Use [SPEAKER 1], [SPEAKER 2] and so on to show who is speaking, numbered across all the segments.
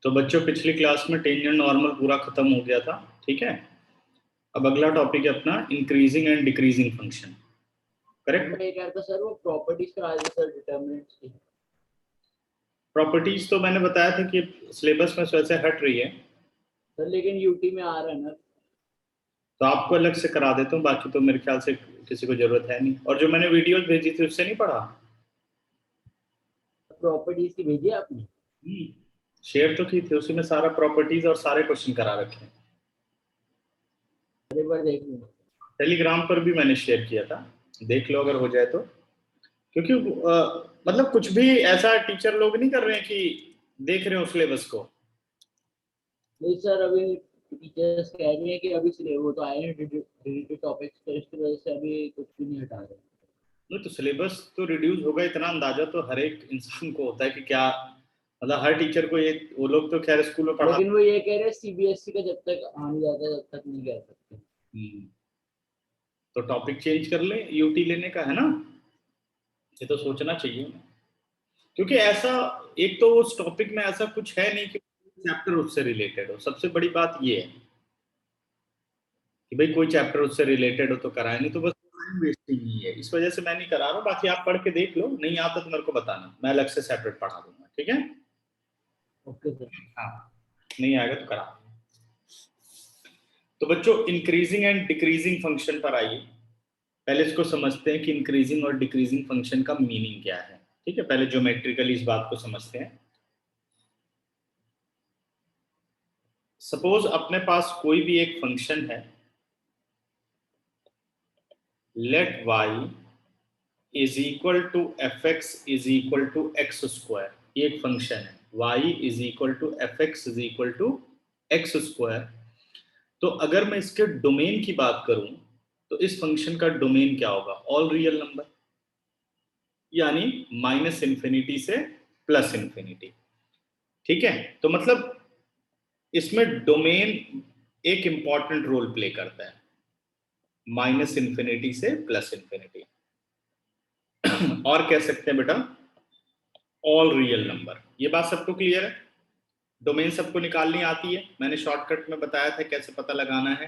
[SPEAKER 1] तो बच्चों पिछली क्लास में टेंजेंट नॉर्मल पूरा खत्म हो गया था, ठीक है। अब अगला टॉपिक है अपना increasing and decreasing function, correct.
[SPEAKER 2] मैं कह रहा था सर वो प्रॉपर्टीज करा दी सर डिटरमिनेंट्स की।
[SPEAKER 1] प्रॉपर्टीज तो मैंने बताया था कि सिलेबस में वैसे हट रही है,
[SPEAKER 2] सर लेकिन यूटी में आ रहा है ना।
[SPEAKER 1] तो आपको अलग से करा देता हूँ, बाकी तो मेरे ख्याल से किसी को जरूरत है नहीं। और जो मैंने वीडियोस भेजी थी उससे नहीं पढ़ा?
[SPEAKER 2] प्रॉपर्टीज की भेजी है आपने?
[SPEAKER 1] शेयर तो की थी, उसी में सारा प्रॉपर्टीज और सारे क्वेश्चन करा रखे हैं।
[SPEAKER 2] एक बार देख लूंगा।
[SPEAKER 1] टेलीग्राम पर भी मैंने शेयर किया था, देख लो अगर हो जाए तो। क्योंकि मतलब कुछ भी ऐसा टीचर लोग नहीं कर रहे हैं कि देख रहे हो सिलेबस को।
[SPEAKER 2] नहीं सर, अभी टीचर्स कह रही हैं कि अभी वो तो आए हैं डिलीटेड टॉपिक्स, तो इसकी वजह से अभी कुछ भी नहीं हटा रहे।
[SPEAKER 1] नहीं तो सिलेबस तो रिड्यूस होगा, इतना अंदाजा तो हर एक इंसान को होता है कि क्या, मतलब हर टीचर को ये, वो लोग तो खैर स्कूल में पढ़ा।
[SPEAKER 2] लेकिन वो ये कह रहे हैं सीबीएसई का जब तक आ नहीं जाता तब तक नहीं कह सकते।
[SPEAKER 1] तो टॉपिक चेंज कर ले, यूटी लेने का है ना, ये तो सोचना चाहिए। क्योंकि ऐसा, एक तो उस टॉपिक में ऐसा कुछ है नहीं कि चैप्टर उससे रिलेटेड हो। सबसे बड़ी बात ये है कि भाई कोई चैप्टर उससे रिलेटेड हो तो कराए, नहीं तो बस टाइम वेस्टिंग ही है। इस वजह से मैं नहीं करा रहा हूँ। बाकी आप पढ़ के देख लो, नहीं आता तो मेरे को बताना, मैं अलग से सेपरेट पढ़ा दूंगा, ठीक है।
[SPEAKER 2] Okay sir.
[SPEAKER 1] हाँ, नहीं आएगा तो करा। तो बच्चों इंक्रीजिंग एंड डिक्रीजिंग फंक्शन पर आइए। पहले इसको समझते हैं कि इंक्रीजिंग और डिक्रीजिंग फंक्शन का मीनिंग क्या है, ठीक है। पहले ज्योमेट्रिकली इस बात को समझते हैं। सपोज अपने पास कोई भी एक फंक्शन है, let y is equal to F X is equal to x square. ये एक फंक्शन है, y is equal to F X is equal to x square. तो अगर मैं इसके डोमेन की बात करूं तो इस फंक्शन का डोमेन क्या होगा? ऑल रियल नंबर, यानी माइनस इन्फिनिटी से प्लस इन्फिनिटी, ठीक है। तो मतलब इसमें डोमेन एक इंपॉर्टेंट रोल प्ले करता है, माइनस इन्फिनिटी से प्लस इन्फिनिटी। और कह सकते हैं बेटा ऑल रियल नंबर। ये बात सबको क्लियर है? डोमेन सबको निकालनी आती है, मैंने शॉर्टकट में बताया था कैसे पता लगाना है।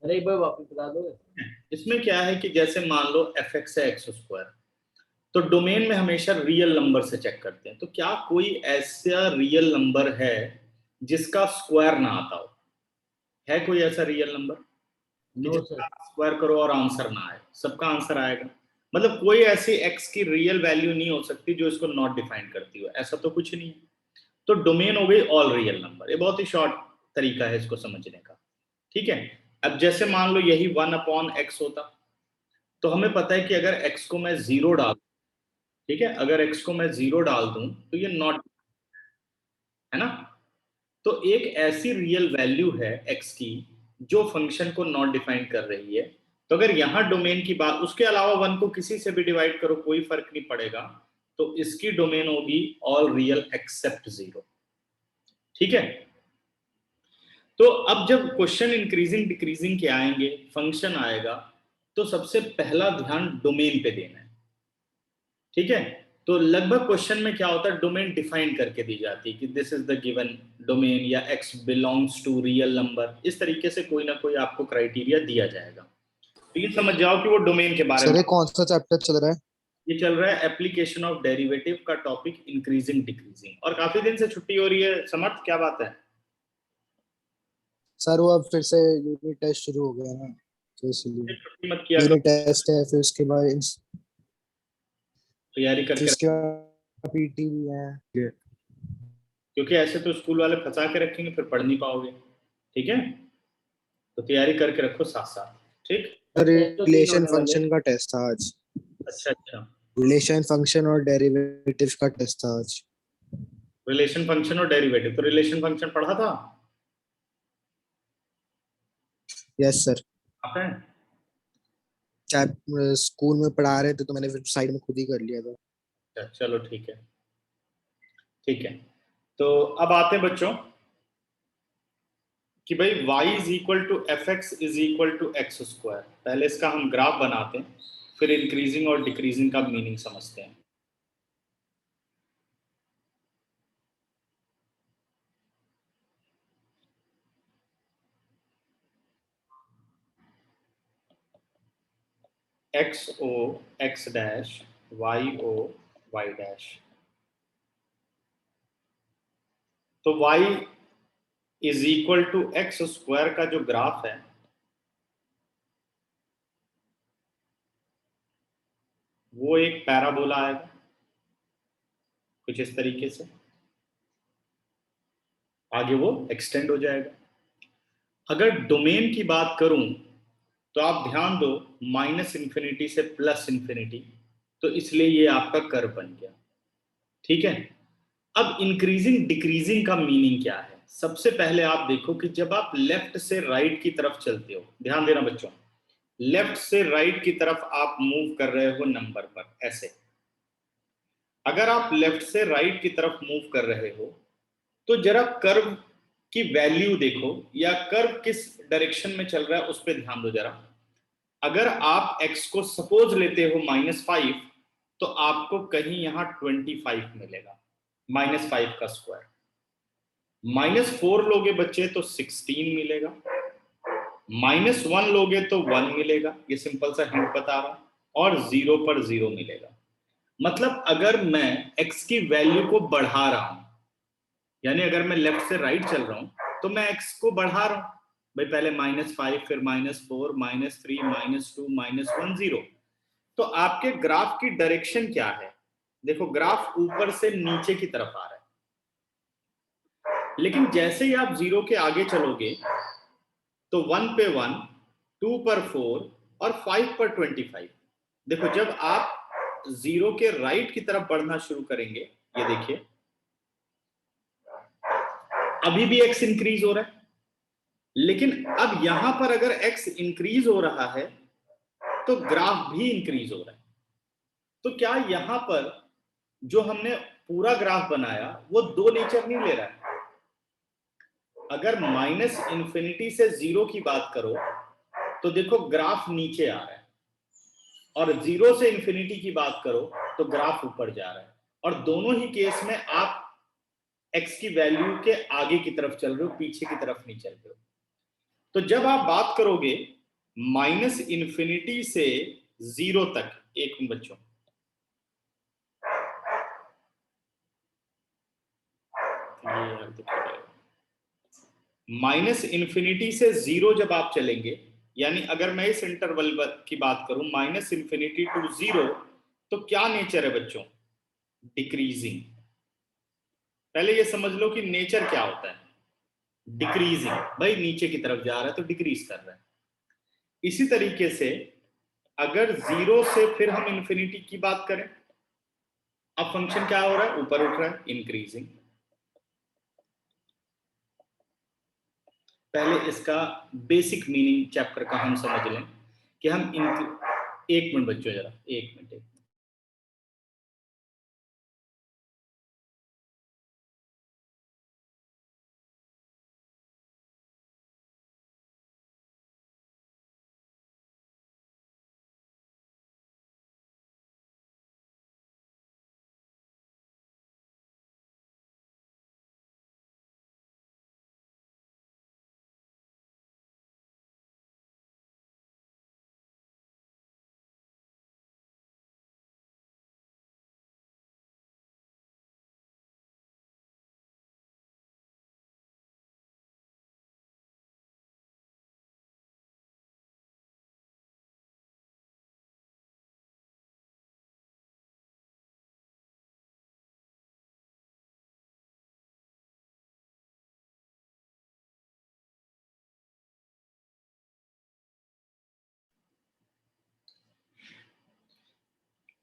[SPEAKER 2] अरे एक बार वापस बता दो।
[SPEAKER 1] इसमें क्या है कि जैसे मान लो एफ एक्स है एक्स स्क्वायर, तो डोमेन में हमेशा रियल नंबर से चेक करते हैं। तो क्या कोई ऐसा रियल नंबर है जिसका स्क्वायर ना आता हो? है कोई ऐसा रियल नंबर कि
[SPEAKER 2] नो
[SPEAKER 1] जिसका
[SPEAKER 2] सर।
[SPEAKER 1] स्क्वायर करो और आंसर ना आए? सबका आंसर आएगा। मतलब कोई ऐसी एक्स की रियल वैल्यू नहीं हो सकती जो इसको नॉट डिफाइन करती हो, ऐसा तो कुछ नहीं है। तो डोमेन हो गई ऑल रियल नंबर। ये बहुत ही शॉर्ट तरीका है इसको समझने का, ठीक है। अब जैसे मान लो यही 1/x होता, तो हमें पता है कि अगर x को मैं जीरो डाल, ठीक है, अगर x को मैं जीरो डाल दूं तो ये नॉट, है ना। तो एक ऐसी रियल वैल्यू है x की जो फंक्शन को नॉट डिफाइन कर रही है। तो अगर यहां डोमेन की बात, उसके अलावा वन को किसी से भी डिवाइड करो कोई फर्क नहीं पड़ेगा, तो इसकी डोमेन होगी ऑल रियल एक्सेप्ट जीरो, ठीक है। तो अब जब क्वेश्चन इंक्रीजिंग डिक्रीजिंग के आएंगे, फंक्शन आएगा, तो सबसे पहला ध्यान डोमेन पे देना है, ठीक है। तो लगभग क्वेश्चन में क्या होता है, डोमेन डिफाइन करके दी जाती है कि this is the given domain, या x belongs to real number. इस तरीके से कोई ना कोई आपको क्राइटेरिया दिया जाएगा। तो ये समझ जाओ कि वो डोमेन के बारे में।
[SPEAKER 3] सर ये कौन सा चैप्टर चल रहा है?
[SPEAKER 1] ये चल रहा है एप्लीकेशन ऑफ डेरिवेटिव का टॉपिक, इंक्रीजिंग डिक्रीजिंग। और काफी दिन से छुट्टी हो रही है समर्थ, क्या बात है?
[SPEAKER 3] सर वो अब फिर से यूनिट टेस्ट शुरू हो गया ना, तो इसलिए
[SPEAKER 1] छुट्टी मत किया
[SPEAKER 3] यूनिट
[SPEAKER 1] करो,
[SPEAKER 3] टेस्ट है, फिर उसके बाद
[SPEAKER 1] तैयारी
[SPEAKER 3] फिर
[SPEAKER 1] करके
[SPEAKER 3] उसके
[SPEAKER 1] रखो।
[SPEAKER 3] बाद पीटी भी है।
[SPEAKER 1] क्योंकि ऐसे तो स्कूल वाले फंसा के रखेंगे, फिर पढ़ नहीं पाओगे, ठीक है। तो तैयारी करके रखो साथ साथ, ठीक।
[SPEAKER 2] टेस्ट तो 3
[SPEAKER 3] रिलेशन
[SPEAKER 2] होने वाले
[SPEAKER 3] फंक्शन
[SPEAKER 2] हैं।
[SPEAKER 3] का टेस्ट था आज।
[SPEAKER 1] अच्छा अच्छा,
[SPEAKER 3] रिलेशन फंक्शन और डेरिवेटिव का टेस्ट था आज।
[SPEAKER 1] रिलेशन फंक्शन और डेरिवेटिव। तो रिलेशन फंक्शन पढ़ा था
[SPEAKER 3] यस सर।
[SPEAKER 1] आपने?
[SPEAKER 3] चैप स्कूल में पढ़ा रहे थे तो मैंने फिर साइड में खुद ही कर लिया था।
[SPEAKER 1] अच्छा, चलो ठीक है, ठीक है। तो अब आते हैं बच्चों कि भाई y is equal to F X is equal to x square. पहले इसका हम ग्राफ बनाते हैं, फिर इंक्रीजिंग और डिक्रीजिंग का मीनिंग समझते हैं। X o x dash y o y dash. तो y is equal to x square का जो ग्राफ है वो एक पैराबोला आएगा कुछ इस तरीके से, आगे वो एक्सटेंड हो जाएगा। अगर डोमेन की बात करूं तो आप ध्यान दो, माइनस इन्फिनिटी से प्लस इन्फिनिटी, तो इसलिए ये आपका कर्व बन गया। ठीक है, अब इंक्रीजिंग डिक्रीजिंग का मीनिंग क्या है? सबसे पहले आप देखो कि जब आप लेफ्ट से राइट की तरफ चलते हो, ध्यान देना बच्चों, लेफ्ट से राइट की तरफ आप मूव कर रहे हो नंबर पर ऐसे, अगर आप लेफ्ट से राइट की तरफ मूव कर रहे हो तो जरा कर्व की वैल्यू देखो, या कर्व किस डायरेक्शन में चल रहा है उस पर ध्यान दो जरा। अगर आप x को सपोज लेते हो -5, तो आपको कहीं यहां 25 मिलेगा, -5 का स्क्वायर। -4 लोगे बच्चे तो 16 मिलेगा, -1 लोगे तो 1 मिलेगा, ये सिंपल सा हिंट बता रहा, और 0 पर 0 मिलेगा। मतलब अगर मैं x की वैल्यू को बढ़ा रहा हूं, यानी अगर मैं लेफ्ट से राइट चल रहा हूं तो मैं x को बढ़ा रहा हूं भाई, पहले -5 फिर -4 -3 -2 -1 0। तो आपके ग्राफ की डायरेक्शन क्या है? देखो ग्राफ ऊपर से नीचे की तरफ आ रहा है, लेकिन जैसे ही आप 0 के आगे चलोगे तो 1 पे 1, 2 पर 4 और 5 पर 25। देखो जब आप 0 के राइट की तरफ बढ़ना शुरू करेंगे, ये देखिए अभी भी x इंक्रीज हो रहा है, लेकिन अब यहां पर अगर x इंक्रीज हो रहा है तो ग्राफ भी इंक्रीज हो रहा है। तो क्या यहां पर जो हमने पूरा ग्राफ बनाया वो दो नेचर नहीं ले रहा है? अगर -इन्फिनिटी से 0 की बात करो तो देखो ग्राफ नीचे आ रहा है, और 0 से इन्फिनिटी की बात करो तो ग्राफ ऊपर जा रहा है, और दोनों ही केस में आप x की वैल्यू के आगे की तरफ चल रहे हो, पीछे की तरफ नहीं चल रहे हो। तो जब आप बात करोगे -इन्फिनिटी से 0 तक, एक मिनट बच्चों, -इन्फिनिटी से 0 जब आप चलेंगे, यानी अगर मैं इस इंटरवल की बात करूं -इन्फिनिटी टू 0, तो क्या नेचर है बच्चों? डिक्रीजिंग। पहले ये समझ लो कि नेचर क्या होता है, डिक्रीजिंग। भाई नीचे की तरफ जा रहा है तो डिक्रीज कर रहा है। इसी तरीके से अगर 0 से फिर हम इन्फिनिटी की बात करें, अब फंक्शन क्या हो रहा है? ऊपर उठ रहा है, इंक्रीजिंग। पहले इसका बेसिक मीनिंग चैप्टर का हम समझ लें कि हम एक मिनट बच्चों, जरा एक मिनट।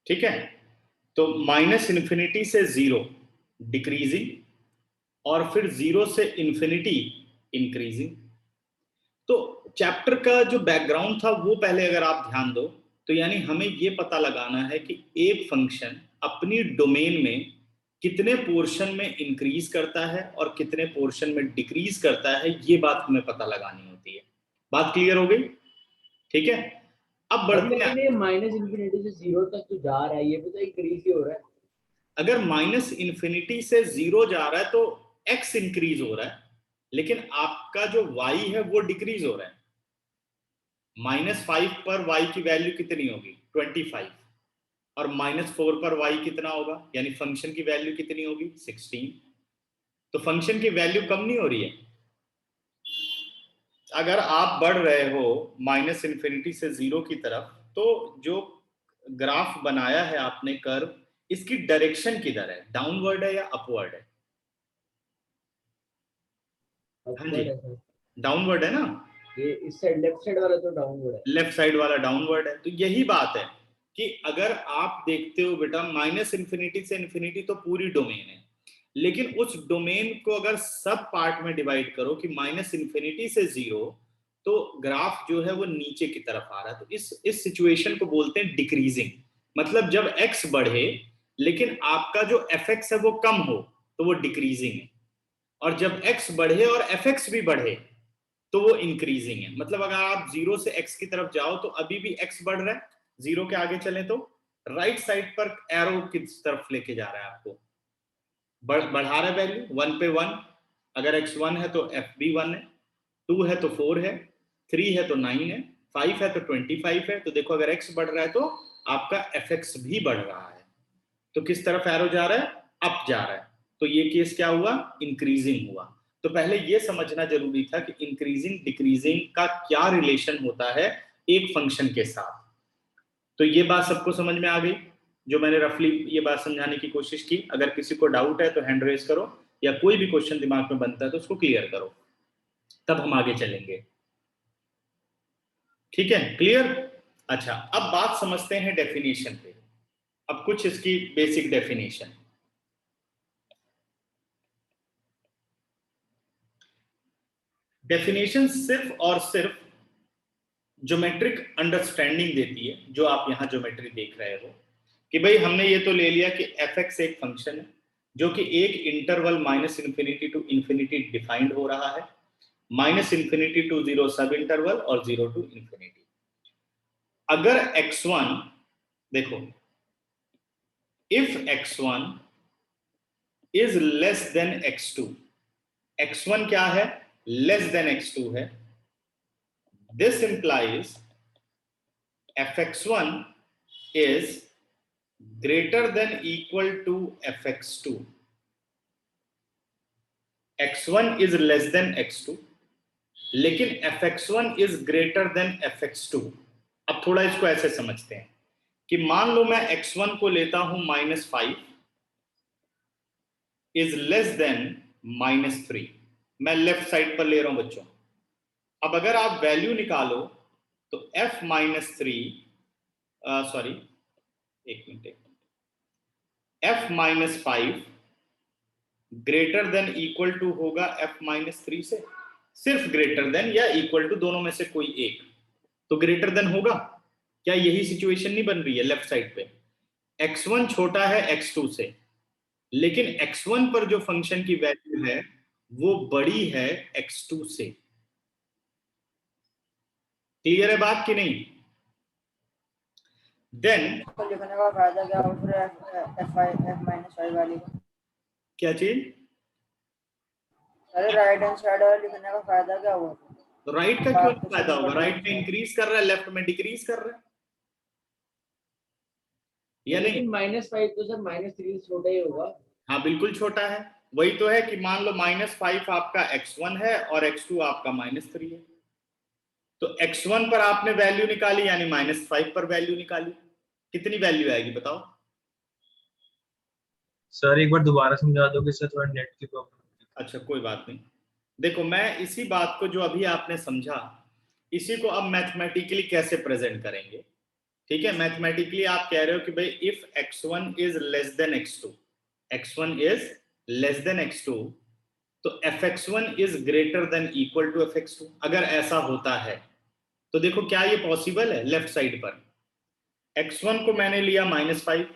[SPEAKER 1] ठीक है, तो -इन्फिनिटी से 0 डिक्रीजिंग, और फिर 0 से इन्फिनिटी इंक्रीजिंग। तो चैप्टर का जो बैकग्राउंड था वो पहले अगर आप ध्यान दो, तो यानी हमें ये पता लगाना है कि एक फंक्शन अपनी डोमेन में कितने पोर्शन में इंक्रीज करता है और कितने पोर्शन में डिक्रीज करता है, ये बात हमें पता लगानी होती है। बात क्लियर हो गई? ठीक है, अब बढ़ते हैं।
[SPEAKER 2] -इन्फिनिटी से 0 तक तो जा रहा है, ये भी तो इंक्रीज ही हो रहा है।
[SPEAKER 1] अगर -इन्फिनिटी से 0 जा रहा है तो x इंक्रीज हो रहा है, लेकिन आपका जो y है वो डिक्रीज हो रहा है। -5 पर y की वैल्यू कितनी होगी? 25 और -4 पर y कितना होगा, यानी फंक्शन की वैल्यू कितनी होगी 16। तो फंक्शन की वैल्यू कम नहीं हो रही है। अगर आप बढ़ रहे हो -∞ से 0 की तरफ, तो जो ग्राफ बनाया है आपने कर्व, इसकी डायरेक्शन किधर है, डाउनवर्ड है या अपवर्ड है? हाँ जी,
[SPEAKER 2] अपवर्ड है सर।
[SPEAKER 1] डाउनवर्ड है ना,
[SPEAKER 2] ये इस साइड लेफ्ट साइड वाला तो डाउनवर्ड है।
[SPEAKER 1] लेफ्ट साइड वाला डाउनवर्ड है। तो यही बात है कि अगर आप देखते हो बेटा -∞ से इन्फिनिटी तो पूरी डोमेन है, लेकिन उस डोमेन को अगर सब पार्ट में डिवाइड करो कि -∞ से 0, तो ग्राफ जो है वो नीचे की तरफ आ रहा है। तो इस सिचुएशन को बोलते हैं डिक्रीजिंग। मतलब जब x बढ़े लेकिन आपका जो fx है वो कम हो, तो वो डिक्रीजिंग है। और जब x बढ़े और fx भी बढ़े, तो वो इंक्रीजिंग है। मतलब अगर आप 0 से x की तरफ जाओ तो अभी भी x बढ़ रहा है, 0 के आगे चले तो राइट साइड पर एरो की तरफ लेके जा रहा है आपको, बढ़ा रहा है वैल्यू 1 पे 1। अगर x 1 है तो f भी 1 है, 2 है तो 4 है, 3 है तो 9 है, 5 है तो 25 है। तो देखो अगर x बढ़ रहा है तो आपका fx भी बढ़ रहा है। तो किस तरफ एरो जा रहा है, अप जा रहा है। तो ये केस क्या हुआ, इंक्रीजिंग हुआ। तो पहले ये समझना जरूरी था कि इंक्रीजिंग डिक्रीजिंग का क्या रिलेशन होता है एक फंक्शन के साथ। तो ये बात सबको समझ में आ गई, जो मैंने रफली ये बात समझाने की कोशिश की। अगर किसी को डाउट है तो हैंड रेज करो, या कोई भी क्वेश्चन दिमाग में बनता है तो उसको क्लियर करो, तब हम आगे चलेंगे। ठीक है, क्लियर? अच्छा, अब बात समझते हैं डेफिनेशन पे। अब कुछ इसकी बेसिक डेफिनेशन। डेफिनेशन सिर्फ और सिर्फ ज्योमेट्रिक अंडरस्टैंडिंग देती है, जो आप यहां ज्योमेट्री देख रहे हो कि भाई हमने ये तो ले लिया कि fx एक फंक्शन है जो कि एक इंटरवल -∞ टू इन्फिनिटी डिफाइंड हो रहा है, -∞ टू 0 सब इंटरवल और 0 टू इन्फिनिटी। अगर x1 देखो, if x1 is less than x2, x1 क्या है, लेस देन x2 है, this implies fx1 is greater than equal to fx2. x1 is less than x2, लेकिन fx1 is greater than fx2। अब थोड़ा इसको ऐसे समझते हैं कि मान लो मैं x1 को लेता हूं -5 is less than -3। मैं लेफ्ट साइड पर ले रहा हूं बच्चों। अब अगर आप वैल्यू निकालो तो f -3 सॉरी एक minute, f-5 greater than equal to होगा f-3 से, सिर्फ ग्रेटर देन या इक्वल टू, दोनों में से कोई एक, तो ग्रेटर देन होगा। क्या यही सिचुएशन नहीं बन रही है लेफ्ट साइड पे? x1 छोटा है x2 से, लेकिन x1 पर जो फंक्शन की वैल्यू है वो बड़ी है x2 से। क्लियर है बात कि नहीं? देन
[SPEAKER 4] लिखने का फायदा क्या हो फिर f-5 वाली का?
[SPEAKER 1] क्या चीज?
[SPEAKER 4] अरे राइट हैंड साइड वाला लिखने का फायदा क्या हुआ?
[SPEAKER 1] तो राइट का क्यों फायदा होगा? राइट में इंक्रीज कर रहा है, लेफ्ट में डिक्रीज कर रहा है, या नहीं?
[SPEAKER 2] -5 तो सर -3 छोटा ही होगा।
[SPEAKER 1] हाँ बिल्कुल छोटा है। वही तो है कि मान लो -5 आपका x1 है और x2 आपका -3 है, तो x1 पर आपने वैल्यू निकाली यानी -5 पर वैल्यू निकाली, कितनी वैल्यू आएगी बताओ?
[SPEAKER 5] सर एक बार दोबारा समझा दोगे सर, थोड़ा नेट की प्रॉब्लम।
[SPEAKER 1] अच्छा कोई बात नहीं, देखो मैं इसी बात को जो अभी आपने समझा, इसी को अब मैथमेटिकली कैसे प्रेजेंट करेंगे। ठीक है, मैथमेटिकली आप कह रहे हो कि भाई if x1 is less than x2, x1 is less than x2, तो fx1 is greater than equal to fx2। अगर ऐसा होता है तो देखो क्या ये पॉसिबल है? लेफ्ट साइड पर x1 को मैंने लिया -5,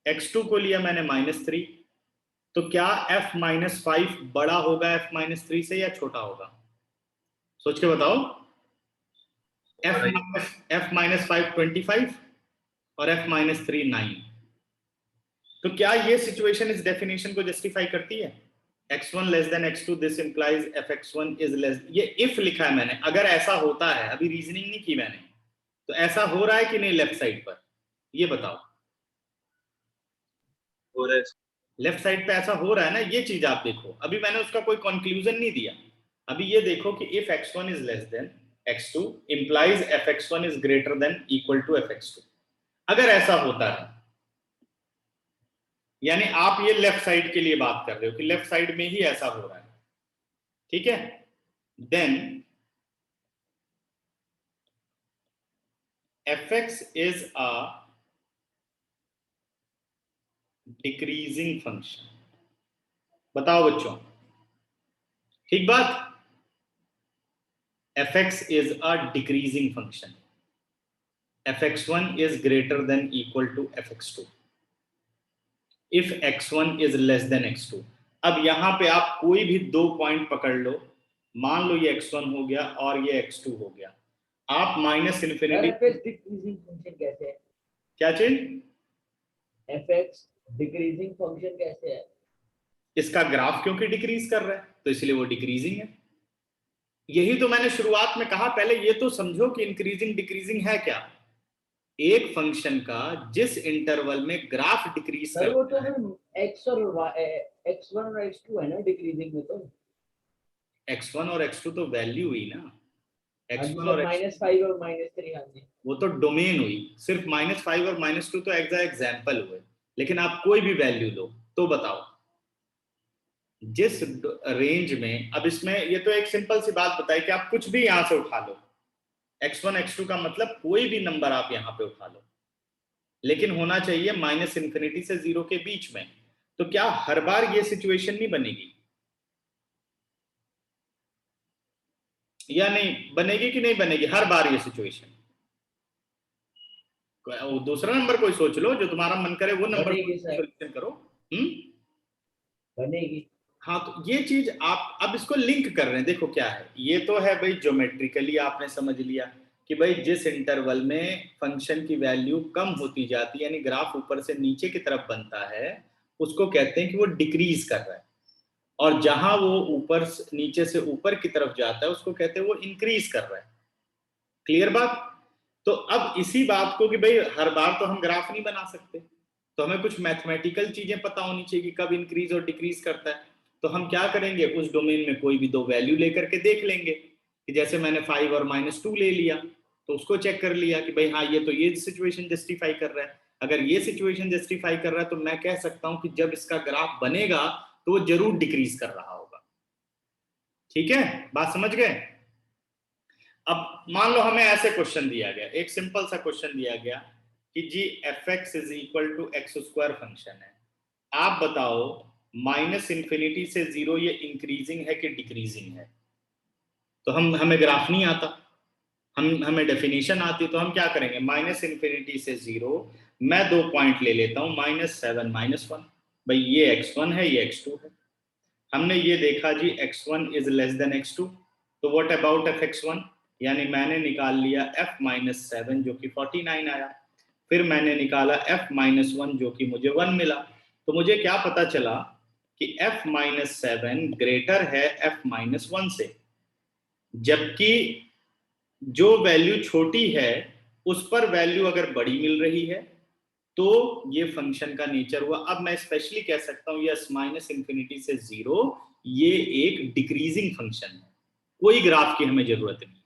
[SPEAKER 1] x2 को लिया मैंने -3, तो क्या f-5 बड़ा होगा f-3 से या छोटा होगा? सोच के बताओ। f-5 25 और f-3 9। तो क्या ये सिचुएशन इस डेफिनेशन को जस्टिफाई करती है? x1 less than x2, this implies fx1 is less, ये इफ लिखा है मैंने, अगर ऐसा होता है, अभी रीजनिंग नहीं की मैंने, तो ऐसा हो रहा है कि नहीं लेफ्ट साइड पर, ये बताओ।
[SPEAKER 5] हो रहा है।
[SPEAKER 1] लेफ्ट साइड पे ऐसा हो रहा है ना, ये चीज आप देखो। अभी मैंने उसका कोई कंक्लूजन नहीं दिया, अभी ये देखो कि if x1 is less than x2 implies fx1 is greater than equal to fx2। अगर ऐसा होता है, यानी आप ये लेफ्ट साइड के लिए बात कर रहे हो कि लेफ्ट साइड में ही ऐसा हो रहा है, ठीक है, then fx is a decreasing function. बताओ बच्चों, ठीक बात? fx is a decreasing function, fx1 is greater than equal to fx2 if x1 is less than x2। अब यहां पे आप कोई भी दो पॉइंट पकड़ लो, मान लो ये x1 हो गया और ये x2 हो गया, आप माइनस इन्फिनिटी
[SPEAKER 2] डिक्रीजिंग फंक्शन कैसे है?
[SPEAKER 1] क्या चीज?
[SPEAKER 2] fx डिक्रीजिंग फंक्शन कैसे है?
[SPEAKER 1] इसका ग्राफ क्योंकि डिक्रीज कर रहा है तो इसलिए वो डिक्रीजिंग है। यही तो मैंने शुरुआत में कहा, पहले ये तो समझो कि इंक्रीजिंग डिक्रीजिंग है क्या। एक फंक्शन का जिस इंटरवल में ग्राफ डिक्रीज
[SPEAKER 2] सर वो तो
[SPEAKER 1] करता है,
[SPEAKER 2] x और x1 और x2 है ना डिक्रीजिंग में, तो
[SPEAKER 1] x1 और x2 तो वैल्यू हुई ना, x1 और
[SPEAKER 2] -5 और -3 आने,
[SPEAKER 1] वो तो डोमेन हुई। सिर्फ -5 और -2 तो एग्जाम्पल हुए, लेकिन आप कोई भी वैल्यू लो तो बताओ जिस रेंज में। अब इसमें ये तो एक सिंपल सी बात बताई कि आप कुछ भी यहां से उठा लो, x1 x2 का मतलब कोई भी नंबर आप यहां पे उठा लो, लेकिन होना चाहिए माइनस इन्फिनिटी से 0 के बीच में। तो क्या हर बार ये सिचुएशन नहीं बनेगी, या नहीं बनेगी कि नहीं बनेगी हर बार ये सिचुएशन? दूसरा नंबर कोई सोच लो जो तुम्हारा मन करे, वो नंबर सोल्यूशन करो।
[SPEAKER 2] बनेगी।
[SPEAKER 1] हाँ, तो ये चीज आप अब इसको लिंक कर रहे हैं। देखो क्या है, ये तो है भाई ज्योमेट्रिकली आपने समझ लिया कि भाई जिस इंटरवल में फंक्शन की वैल्यू कम होती जाती है, यानी ग्राफ ऊपर से नीचे की तरफ बनता है, उसको कहते हैं कि वो डिक्रीज कर रहा है, और जहां वो ऊपर नीचे से ऊपर की तरफ जाता है उसको कहते हैं वो इंक्रीज कर रहा है। क्लियर बात? तो अब इसी बात को कि भाई हर बार तो हम ग्राफ नहीं बना सकते, तो हमें कुछ मैथमेटिकल चीजें पता होनी चाहिए कि कब इंक्रीज और डिक्रीज करता है। तो हम क्या करेंगे, उस डोमेन में कोई भी दो वैल्यू लेकर के देख लेंगे कि जैसे मैंने 5 और -2 ले लिया तो उसको चेक कर लिया कि भाई हाँ ये तो ये सिचुएशन जस्टिफाई कर रहा है। अगर ये सिचुएशन जस्टिफाई कर रहा है तो मैं कह सकता हूं कि जब इसका ग्राफ बनेगा तो वो जरूर डिक्रीज कर रहा होगा। ठीक है, बात समझ गए? अब मान लो हमें ऐसे क्वेश्चन दिया गया, एक सिंपल सा क्वेश्चन दिया गया कि G fx is equal to x² function है, आप बताओ माइनस इन्फिनिटी से 0 ये इंक्रीजिंग है कि डिक्रीजिंग है। तो हमें ग्राफ नहीं आता, हमें डेफिनेशन आती, तो हम क्या करेंगे, माइनस इन्फिनिटी से 0, मैं दो पॉइंट ले लेता हूं -7 -1, भाई ये x1 है ये x2 है। हमने ये देखा जी x1 is less than x2, तो व्हाट अबाउट fx1, यानी मैंने निकाल लिया f-7 जो कि 49 आया, फिर मैंने निकाला f-1 जो कि मुझे 1 मिला। तो मुझे क्या पता चला कि f-7 ग्रेटर है f-1 से, जबकि जो वैल्यू छोटी है उस पर वैल्यू अगर बड़ी मिल रही है तो ये फंक्शन का नेचर हुआ। अब मैं स्पेशली कह सकता हूं यस माइनस इन्फिनिटी से 0 ये एक डिक्रीजिंग फंक्शन है, कोई ग्राफ की हमें जरूरत नहीं।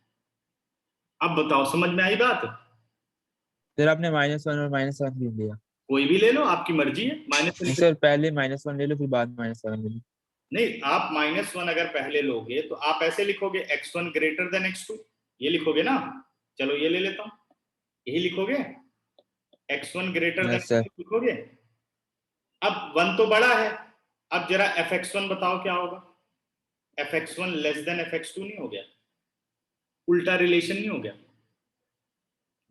[SPEAKER 1] अब बताओ समझ में आई बात?
[SPEAKER 6] सर आपने -1 और -7 ले लिया।
[SPEAKER 1] कोई भी ले लो, आपकी मर्जी है।
[SPEAKER 6] नहीं सर, पहले -1 ले लो फिर बाद में -7 ले लो।
[SPEAKER 1] नहीं, आप -1 अगर पहले लोगे तो आप ऐसे लिखोगे x1 ग्रेटर देन x2, ये लिखोगे ना। चलो ये ले लेता हूं, यही लिखोगे, x1 ग्रेटर देन x2 लिखोगे। अब 1 तो बड़ा है, अब जरा fx1 बताओ क्या होगा, fx1 लेस देन fx2 नहीं हो गया? उल्टा रिलेशन नहीं हो गया?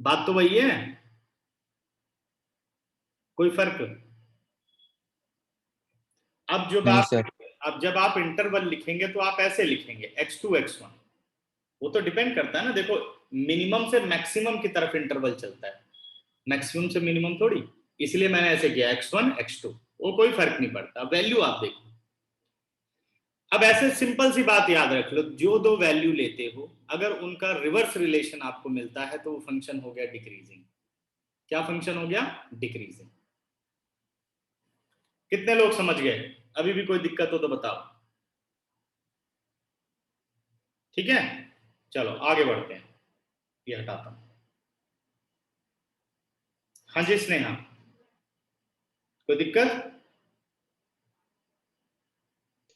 [SPEAKER 1] बात तो वही है, कोई फर्क? अब जब आप इंटरवल लिखेंगे तो आप ऐसे लिखेंगे x2 x1, वो तो डिपेंड करता है ना। देखो मिनिमम से मैक्सिमम की तरफ इंटरवल चलता है, मैक्सिमम से मिनिमम थोड़ी, इसलिए मैंने ऐसे किया x1 x2, वो कोई फर्क नहीं पड़ता, वैल्यू आप देखो। अब ऐसे सिंपल सी बात याद रख लो, जो दो वैल्यू लेते हो अगर उनका रिवर्स रिलेशन आपको मिलता है तो वो फंक्शन हो गया डिक्रीजिंग। क्या फंक्शन हो गया? डिक्रीजिंग। कितने लोग समझ गए? अभी भी कोई दिक्कत हो तो बताओ। ठीक है, चलो आगे बढ़ते हैं, ये हटाता हूं। हाँ जी स्नेहा, कोई दिक्कत?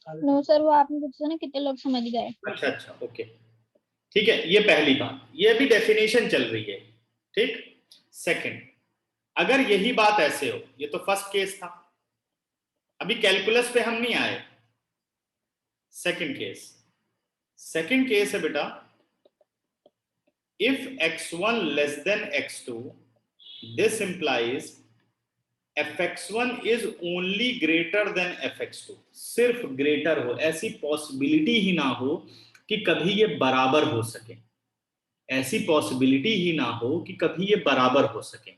[SPEAKER 7] नो सर, वो आपने पूछा ना कितने लोग समझ गए।
[SPEAKER 1] अच्छा अच्छा, ओके, ठीक है, ये पहली बात, ये अभी डेफिनेशन चल रही है। ठीक, सेकंड, अगर यही बात ऐसे हो, ये तो फर्स्ट केस था, अभी कैलकुलस पे हम नहीं आए। सेकंड केस, सेकंड केस है बेटा, if x1 less than x2 this implies fx1 is only greater then fx2। सिर्फ ग्रेटर हो, ऐसी पॉसिबिलिटी ही ना हो कि कभी ये बराबर हो सके, ऐसी पॉसिबिलिटी ही ना हो कि कभी ये बराबर हो सके,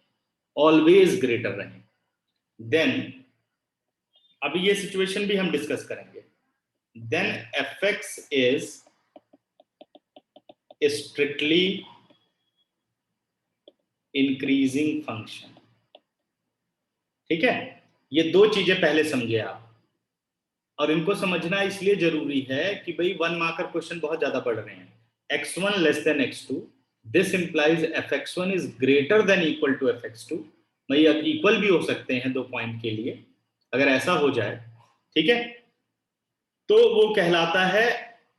[SPEAKER 1] ऑलवेज ग्रेटर रहे। देन अभी ये सिचुएशन भी हम डिस्कस करेंगे। Then fx is strictly increasing function. ठीक है, ये दो चीजें पहले समझे आप, और इनको समझना इसलिए जरूरी है कि भाई 1 मार्कर क्वेश्चन बहुत ज्यादा पढ़ रहे हैं। x1 less than x2 this implies fx1 is greater than equal to fx2। भाई इक्वल भी हो सकते हैं 2 पॉइंट के लिए, अगर ऐसा हो जाए, ठीक है, तो वो कहलाता है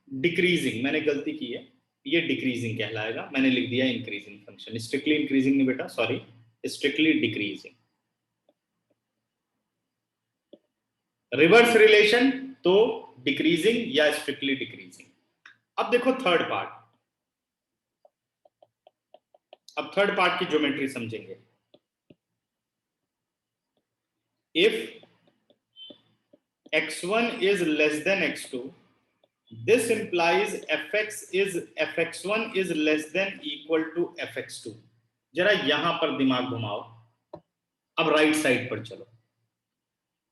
[SPEAKER 1] डिक्रीजिंग। मैंने गलती की है, ये डिक्रीजिंग कहलाएगा, मैंने लिख दिया इंक्रीजिंग फंक्शन। स्ट्रिक्टली इंक्रीजिंग नहीं बेटा, sorry, strictly decreasing. Reverse relation तो डिक्रीजिंग या स्ट्रिक्टली डिक्रीजिंग। अब देखो थर्ड पार्ट, अब थर्ड पार्ट की ज्योमेट्री समझेंगे। If x1 is less than x2 this implies fx1 is less than equal to fx2। जरा यहां पर दिमाग घुमाओ, अब राइट साइड पर चलो।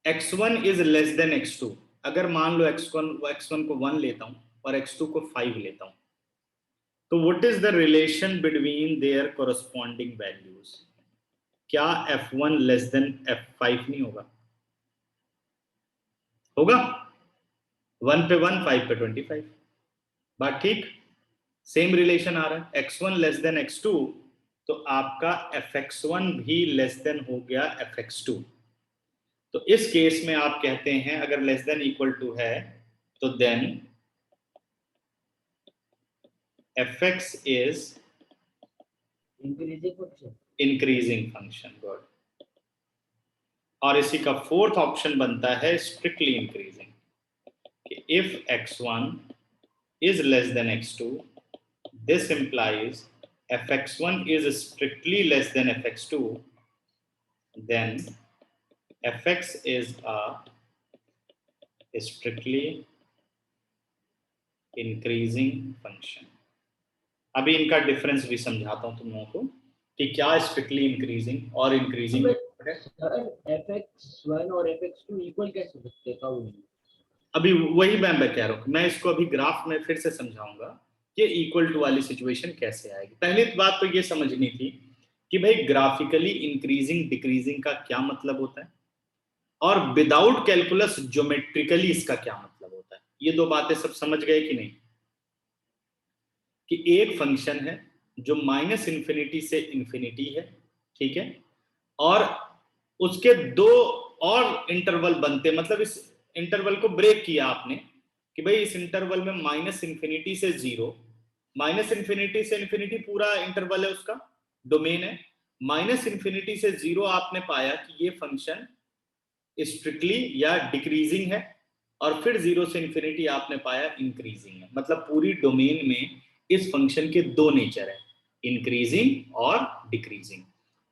[SPEAKER 1] x1 is less than x2, अगर मान लो x1 को 1 लेता हूं और x2 को 5 लेता हूं, तो what is the relation between their corresponding values? क्या f1 लेस देन f5 नहीं होगा? होगा, 1 पे 1, 5 पे 25। बात ठीक, सेम रिलेशन आ रहा है। x1 लेस देन x2 तो आपका fx1 भी लेस देन हो गया fx2। तो इस केस में आप कहते हैं अगर लेस देन इक्वल टू है तो then fx is
[SPEAKER 2] increasing function.
[SPEAKER 1] Increasing function. Good. और इसी का फोर्थ ऑप्शन बनता है स्ट्रिक्टली इंक्रीजिंग, कि if x1 is less than x2 this implies fx1 is strictly less than fx2 then fx is a strictly increasing function। अभी इनका difference भी समझाता हूं तुम लोगों को कि क्या स्ट्रिक्टली इंक्रीजिंग और इंक्रीजिंग है।
[SPEAKER 2] सर fx1 और fx2 इक्वल कैसे हो सकते हैं?
[SPEAKER 1] अभी वही मैं कह रहा हूं, मैं इसको अभी ग्राफ में फिर से समझाऊंगा कि इक्वल टू वाली सिचुएशन कैसे आएगी। पहली बात तो ये समझनी थी कि भाई ग्राफिकली इंक्रीजिंग डिक्रीजिंग का क्या मतलब होता है, और विदाउट कैलकुलस ज्योमेट्रिकली इसका क्या मतलब होता है। ये दो बातें सब समझ गए कि नहीं? कि एक फंक्शन है जो माइनस इन्फिनिटी से इन्फिनिटी है, ठीक है, और उसके दो और इंटरवल बनते, मतलब इस इंटरवल को ब्रेक किया आपने कि भाई इस इंटरवल में माइनस इन्फिनिटी से 0, माइनस इन्फिनिटी से इन्फिनिटी पूरा इंटरवल है, उसका डोमेन है। माइनस इन्फिनिटी से 0 आपने पाया कि ये फंक्शन स्ट्रिक्टली या डिक्रीजिंग है, और फिर 0 से इन्फिनिटी आपने पाया इंक्रीजिंग है। मतलब पूरी डोमेन में इस फंक्शन के दो नेचर है, इंक्रीजिंग और डिक्रीजिंग।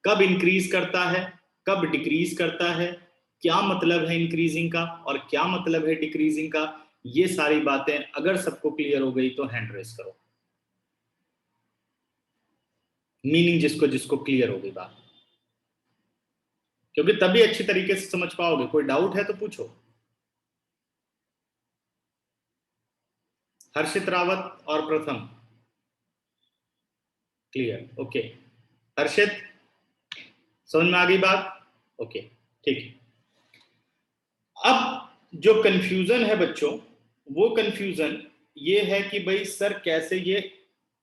[SPEAKER 1] कब इंक्रीज करता है, कब डिक्रीज करता है, क्या मतलब है इंक्रीजिंग का और क्या मतलब है डिक्रीजिंग का, ये सारी बातें अगर सबको क्लियर हो गई तो हैंड रेस करो। मीनिंग जिसको जिसको क्लियर हो गई बात, क्योंकि तभी अच्छी तरीके से समझ पाओगे। कोई डाउट है तो पूछो। हर्षित रावत और प्रथम, क्लियर, ओके। हर्षित, समझ में आ गई बात? ओके, ठीक है। अब जो कंफ्यूजन है बच्चों, वो कंफ्यूजन ये है कि भाई सर कैसे ये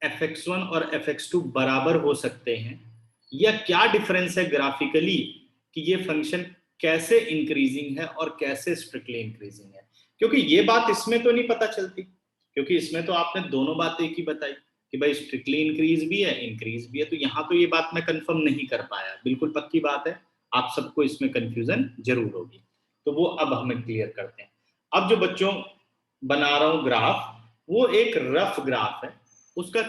[SPEAKER 1] fx1 और fx2 बराबर हो सकते हैं, या क्या डिफरेंस है ग्राफिकली कि ये फंक्शन कैसे इंक्रीजिंग है और कैसे स्ट्रिक्टली इंक्रीजिंग है, क्योंकि ये बात इसमें तो नहीं पता चलती, क्योंकि इसमें तो आपने दोनों बातें एक ही बताई कि भाई स्ट्रिक्टली इंक्रीज भी है, इंक्रीज भी है, तो यहाँ तो ये बात मैं कंफर्म नहीं कर पाया, बिल्कुल पक्की बात है, आप सबको इसमें कंफ्यूजन जरूर होगी, तो वो अब हमें क्लियर करते हैं। अब जो बच्चों बना रहा हूं ग्राफ, वो एक रफ ग्राफ है, उसका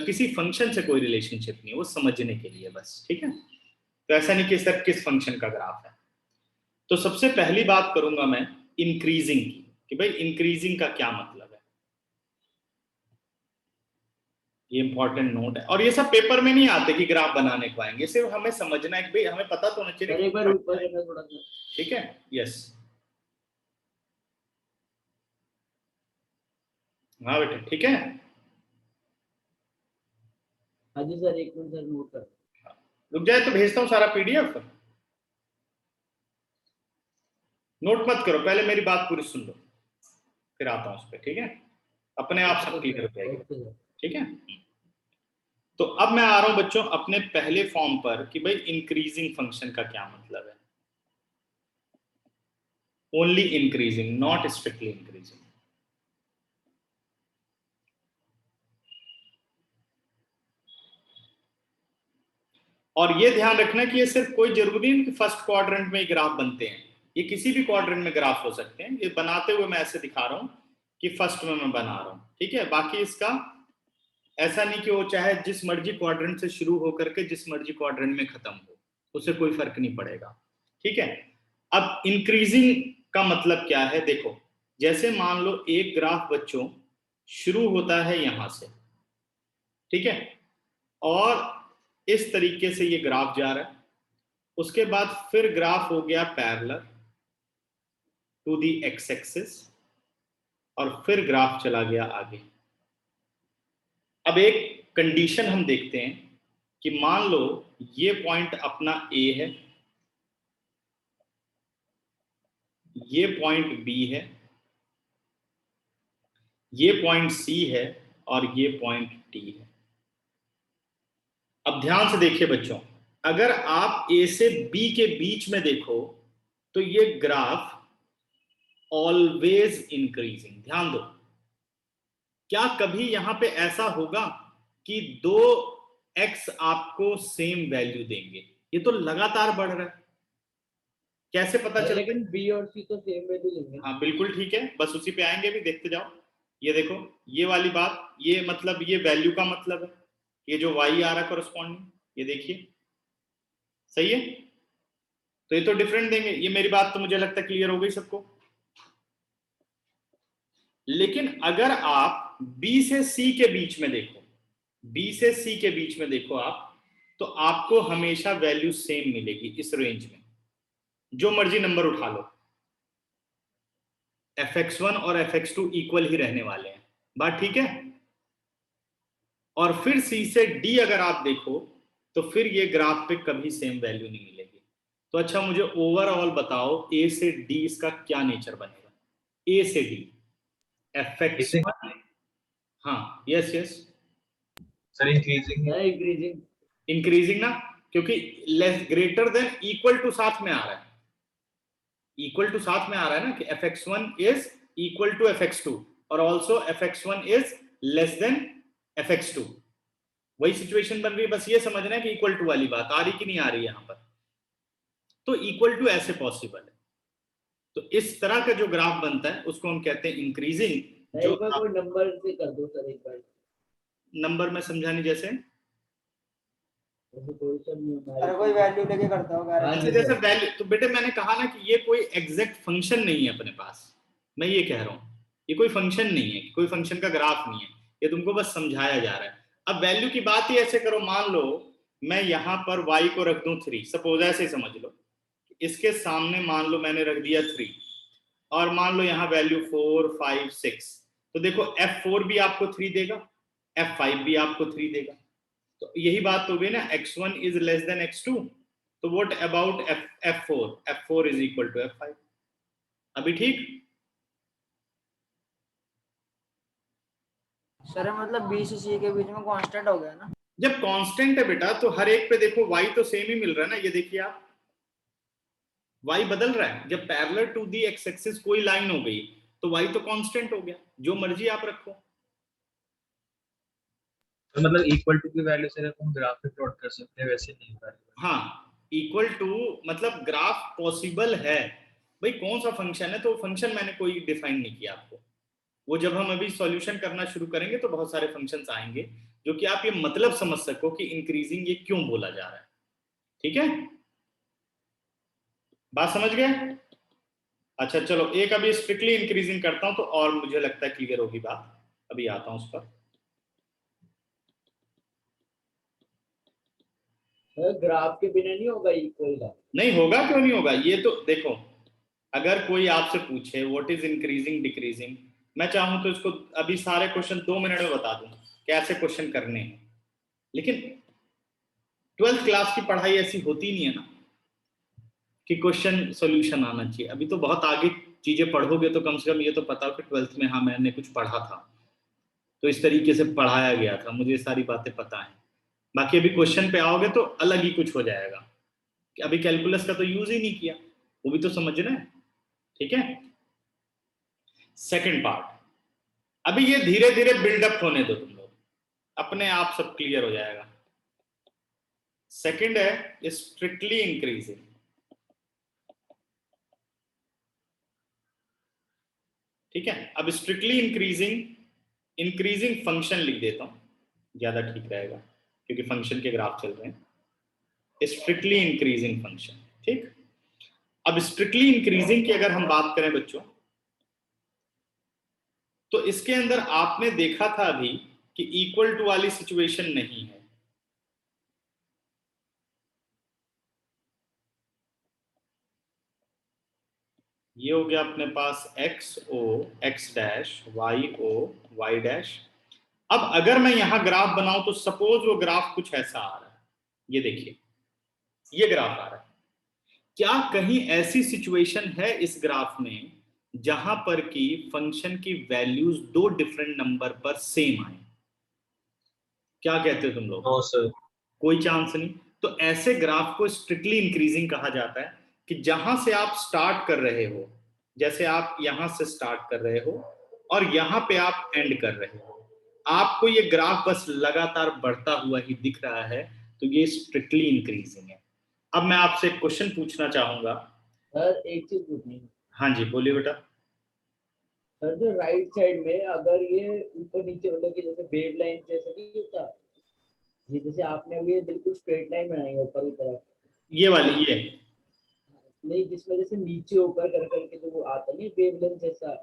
[SPEAKER 1] किसी फंक्शन से कोई रिलेशनशिप नहीं है, वो समझने के लिए बस, ठीक है। तो ऐसा नहीं कि सर किस फंक्शन का ग्राफ है। तो सबसे पहली बात करूंगा मैं इंक्रीजिंग की, कि भाई इंक्रीजिंग का क्या मतलब है, ये इंपॉर्टेंट नोट है, और ये सब पेपर में नहीं आते कि ग्राफ बनाने को आएंगे, सिर्फ हमें समझना है कि भाई हमें पता तो होना चाहिए।
[SPEAKER 2] एक बार ऊपर करना थोड़ा सा,
[SPEAKER 1] ठीक है, यस, हाँ बेटा, ठीक है।
[SPEAKER 2] हाँ जी सर, एक मिनट सर, नोट कर।
[SPEAKER 1] रुक जाए तो भेजता हूँ सारा पीडीएफ, नोट मत करो, पहले मेरी बात पूरी सुन लो, फिर आता हूँ उस पर, ठीक है, अपने आप सब क्लियर हो जाएगी, ठीक है। तो अब मैं आ रहा हूं बच्चों अपने पहले फॉर्म पर कि भाई इंक्रीजिंग फंक्शन का क्या मतलब है, only increasing, not strictly increasing. और ये ध्यान रखना कि ये सिर्फ कोई जरूरी नहीं कि फर्स्ट क्वाड्रेंट में ही ग्राफ बनते हैं, ये किसी भी क्वाड्रेंट में ग्राफ हो सकते हैं, ये बनाते हुए मैं ऐसे दिखा रहा हूं कि फर्स्ट में मैं बना रहा हूं, ठीक है। बाकी इसका ऐसा नहीं कि वो चाहे जिस मर्जी क्वाड्रेंट से शुरू होकर के जिस मर्जी क्वाड्रेंट में खत्म हो, उससे कोई फर्क नहीं पड़ेगा, ठीक है। अब इंक्रीजिंग का मतलब क्या है, देखो, जैसे मान लो एक ग्राफ बच्चों शुरू होता है यहां से, ठीक है, और इस तरीके से ये ग्राफ जा रहा है, उसके बाद फिर ग्राफ हो गया parallel to the X axis, और फिर ग्राफ चला गया आगे। अब एक कंडीशन हम देखते हैं कि मान लो ये पॉइंट अपना ए है, ये पॉइंट बी है, ये पॉइंट सी है, और ये पॉइंट डी है। अब ध्यान से देखिए बच्चों, अगर आप ए से बी के बीच में देखो तो ये ग्राफ ऑलवेज इंक्रीजिंग, ध्यान दो, क्या कभी यहां पे ऐसा होगा कि दो एक्स आपको सेम वैल्यू देंगे? ये तो लगातार बढ़ रहा है, कैसे पता चला?
[SPEAKER 2] लेकिन बी और सी तो सेम वैल्यू लेंगे।
[SPEAKER 1] हाँ बिल्कुल ठीक है, बस उसी पे आएंगे, भी देखते जाओ। ये देखो, ये वाली बात, ये मतलब ये वैल्यू का मतलब है, ये जो y आ रहा है कोरस्पॉन्डिंग, ये देखिए, सही है, तो ये तो डिफरेंट देंगे। ये मेरी बात तो मुझे लगता है क्लियर हो गई सबको। लेकिन अगर आप B से C के बीच में देखो, B से C के बीच में देखो आप, तो आपको हमेशा वैल्यू सेम मिलेगी इस रेंज में, जो मर्जी नंबर उठा लो, fx1 और fx2 इक्वल ही रहने वाले हैं, बात ठीक है। और फिर C से D अगर आप देखो तो फिर ये ग्राफ पे कभी सेम वैल्यू नहीं मिलेगी। तो अच्छा मुझे ओवरऑल बताओ A से D इसका क्या नेचर बनेगा? A से D fx1, हाँ यस यस
[SPEAKER 5] सर इंक्रीजिंग है,
[SPEAKER 2] इंक्रीजिंग,
[SPEAKER 1] इंक्रीजिंग ना, क्योंकि less greater than equal to साथ में आ रहा है, इक्वल टू साथ में आ रहा है ना, कि fx1 is equal to fx2 और also fx1 is less then fx2, वही सिचुएशन बन रही है। बस ये समझना है कि इक्वल टू वाली बात आ रही कि नहीं आ रही यहां पर, तो इक्वल टू ऐसे पॉसिबल है। तो इस तरह का जो ग्राफ बनता है उसको हम कहते हैं इंक्रीजिंग। जो
[SPEAKER 2] कोई नंबर से कर दो सर एक बार,
[SPEAKER 1] नंबर में समझाने जैसे,
[SPEAKER 4] अरे कोई वैल्यू लेके करता होगा।
[SPEAKER 1] अच्छा जैसे वैल्यू, तो बेटे मैंने कहा ना कि ये कोई एग्जैक्ट फंक्शन नहीं है अपने पास, मैं ये कह रहा हूं, ये कोई फंक्शन नहीं है, कोई फंक्शन का ग्राफ नहीं है, ये तुमको बस समझाया जा रहा है। अब वैल्यू की बात ही ऐसे करो, मान लो मैं यहां पर y को रख दूं 3, सपोज ऐसे समझ लो, इसके सामने मान लो मैंने रख दिया 3, और मान लो यहाँ वैल्यू 4 5 6, तो देखो f4 भी आपको 3 देगा, f5 भी आपको 3 देगा, तो यही बात हो गई ना, x1 is less than x2, तो what about f4? f4 is equal to f5। अभी ठीक?
[SPEAKER 4] सर मतलब बी से सी के बीच में कांस्टेंट हो गया ना।
[SPEAKER 1] जब कांस्टेंट है बेटा तो हर एक पे देखो y तो सेम ही मिल रहा है ना, ये देखिए आप y बदल रहा है। जब parallel to the X axis कोई लाइन हो गई तो y तो कांस्टेंट हो गया, जो मर्जी आप रखो।
[SPEAKER 5] तो मतलब इक्वल टू की वैल्यू से हम ग्राफ पे प्लॉट कर सकते हैं, वैसे नहीं कर रहे।
[SPEAKER 1] हाँ, इक्वल टू मतलब ग्राफ पॉसिबल है भाई, कौन सा फंक्शन है, तो फंक्शन मैंने कोई डिफाइन नहीं किया आपको, वो जब हम अभी सॉल्यूशन करना शुरू करेंगे तो बहुत सारे फंक्शंस आएंगे जो कि आप ये मतलब समझ सको कि इंक्रीजिंग ये क्यों बोला जा रहा है। ठीक है, बात समझ गए? अच्छा चलो, एक अभी स्ट्रिक्टली इंक्रीजिंग करता हूं तो और मुझे लगता है क्लियर होगी बात, अभी आता हूं उस पर।
[SPEAKER 2] ग्राफ के बिना नहीं होगा इक्वल का।
[SPEAKER 1] नहीं होगा, क्यों नहीं होगा? ये तो देखो, अगर कोई आपसे पूछे व्हाट इज इंक्रीजिंग डिक्रीजिंग, मैं चाहूं तो इसको अभी सारे क्वेश्चन 2 मिनट में बता दूं कैसे क्वेश्चन करने हैं, लेकिन 12th क्लास की पढ़ाई ऐसी होती नहीं है ना कि क्वेश्चन सॉल्यूशन आना चाहिए। अभी तो बहुत आगे चीजें पढ़ोगे तो कम से कम ये तो पता हो कि 12th में हाँ मैंने कुछ पढ़ा था, तो इस तरीके से पढ़ाया गया था, मुझे ये सारी बातें पता है। बाकी अभी क्वेश्चन पे आओगे तो अलग ही कुछ हो जाएगा, कि अभी कैलकुलस का तो यूज ही नहीं किया, वो भी तो समझना है। ठीक है, सेकंड पार्ट, अभी ये धीरे धीरे बिल्डअप होने दो तुम लोग, अपने आप सब क्लियर हो जाएगा। सेकंड है स्ट्रिक्टली इंक्रीजिंग। ठीक है, अब स्ट्रिक्टली इंक्रीजिंग फंक्शन लिख देता हूं, ज्यादा ठीक रहेगा क्योंकि फंक्शन के ग्राफ चल रहे हैं। स्ट्रिक्टली इंक्रीजिंग फंक्शन, ठीक। अब स्ट्रिक्टली इंक्रीजिंग की अगर हम बात करें बच्चों, तो इसके अंदर आपने देखा था अभी कि इक्वल टू वाली सिचुएशन नहीं है। ये हो गया अपने पास x o x dash, y o y dash. अब अगर मैं यहां ग्राफ बनाऊं तो सपोज वो ग्राफ कुछ ऐसा आ रहा है, ये देखिए ये ग्राफ आ रहा है। क्या कहीं ऐसी सिचुएशन है इस ग्राफ में जहां पर कि फंक्शन की वैल्यूज दो डिफरेंट नंबर पर सेम आए? क्या कहते हो तुम लोग?
[SPEAKER 5] No sir.
[SPEAKER 1] कोई चांस नहीं। तो ऐसे ग्राफ को स्ट्रिक्टली इंक्रीजिंग कहा जाता है कि जहां से आप स्टार्ट कर रहे हो, जैसे आप यहां से स्टार्ट कर रहे हो और यहां पे आप एंड कर रहे हो, आपको ये ग्राफ बस लगातार बढ़ता हुआ ही दिख रहा है, तो ये स्ट्रिक्टली इंक्रीजिंग है। अब मैं आपसे एक क्वेश्चन पूछना चाहूंगा।
[SPEAKER 2] सर एक चीज पूछनी है।
[SPEAKER 1] हाँ जी बोलिए बेटा।
[SPEAKER 2] सर जो राइट साइड में अगर ये ऊपर नीचे मतलब कि जैसे वेव लाइन जैसा नहीं होता, ये जैसे आपने अभी ये बिल्कुल स्ट्रेट लाइन बनाई है ऊपर की तरफ,
[SPEAKER 1] ये वाली ये
[SPEAKER 2] नहीं जिसमें जैसे नीचे ऊपर कर करके जो वो आता नहीं वेव लेंथ जैसा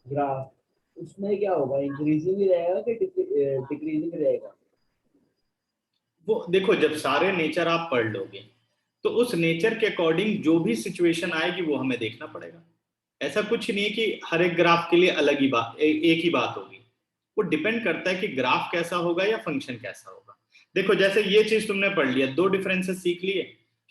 [SPEAKER 2] ग्राफ, उसमें क्या होगा, इंक्रीजिंग ही रहेगा कि डिक्रीजिंग रहेगा?
[SPEAKER 1] वो देखो, जब सारे नेचर आप पढ़ लोगे तो उस नेचर के अकॉर्डिंग जो भी सिचुएशन आएगी वो हमें देखना पड़ेगा। ऐसा कुछ नहीं है कि हर एक ग्राफ के लिए अलग ही बात, एक ही बात होगी। वो डिपेंड करता है कि ग्राफ कैसा होगा या फंक्शन कैसा होगा। देखो जैसे ये चीज तुमने पढ़ लिया, दो डिफरेंसेस सीख लिए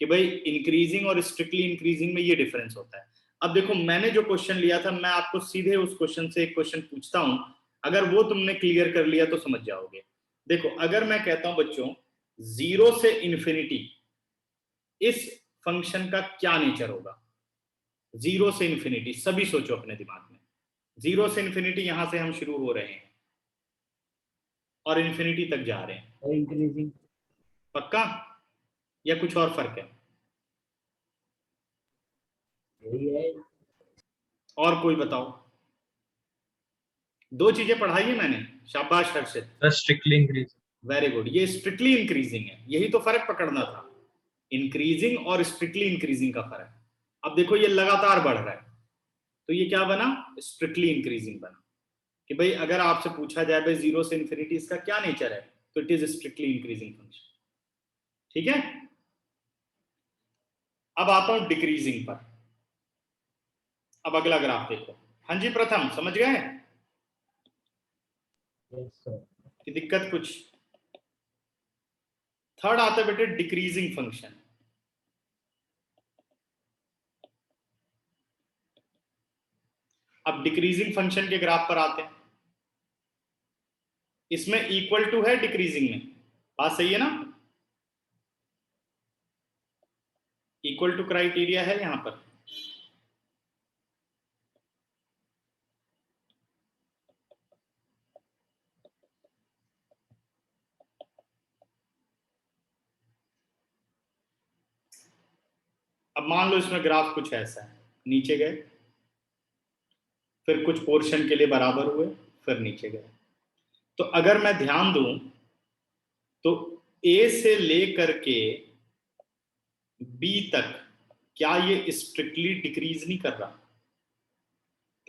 [SPEAKER 1] कि भाई इंक्रीजिंग और स्ट्रिक्टली इंक्रीजिंग में ये डिफरेंस होता है। अब देखो मैंने जो क्वेश्चन लिया था, मैं आपको सीधे उस क्वेश्चन से एक क्वेश्चन पूछता हूं, अगर वो तुमने क्लियर कर लिया तो समझ जाओगे। देखो अगर मैं कहता हूं बच्चों 0 से इंफिनिटी, इस फंक्शन का क्या नेचर होगा? 0 से इंफिनिटी, सभी सोचो अपने दिमाग में। 0 से इंफिनिटी, यहां से हम शुरू हो रहे हैं और इंफिनिटी तक जा रहे हैं।
[SPEAKER 2] इंक्रीजिंग।
[SPEAKER 1] पक्का या कुछ और फर्क है?
[SPEAKER 2] यही है।
[SPEAKER 1] और कोई बताओ। दो चीजें पढ़ाई है मैंने, शाबाश हर्षित,
[SPEAKER 5] स्ट्रिक्टली इंक्रीज।
[SPEAKER 1] Very good. ये स्ट्रिक्टली इंक्रीजिंग है, यही तो फर्क पकड़ना था, इंक्रीजिंग और स्ट्रिक्टली इंक्रीजिंग का फर्क। अब देखो ये लगातार बढ़ रहा है, तो ये क्या बना? स्ट्रिक्टली इंक्रीजिंग बना। कि भाई अगर आपसे पूछा जाए भाई 0 से इंफिनिटी इसका क्या नेचर है, तो it is strictly increasing function. ठीक है, अब आता हूं डिक्रीजिंग पर। अब अगला ग्राफ देखो। हाँ जी प्रथम, समझ गए
[SPEAKER 2] यस सर।
[SPEAKER 1] कि दिक्कत कुछ? थर्ड आता है बेटे डिक्रीजिंग फंक्शन। अब डिक्रीजिंग फंक्शन के ग्राफ पर आते हैं। इसमें इक्वल टू है डिक्रीजिंग में, बात सही है ना? इक्वल टू क्राइटेरिया है यहां पर। अब मान लो इसमें ग्राफ कुछ ऐसा है, नीचे गए, फिर कुछ पोर्शन के लिए बराबर हुए, फिर नीचे गए। तो अगर मैं ध्यान दूं तो ए से लेकर के बी तक क्या ये स्ट्रिक्टली डिक्रीज नहीं कर रहा?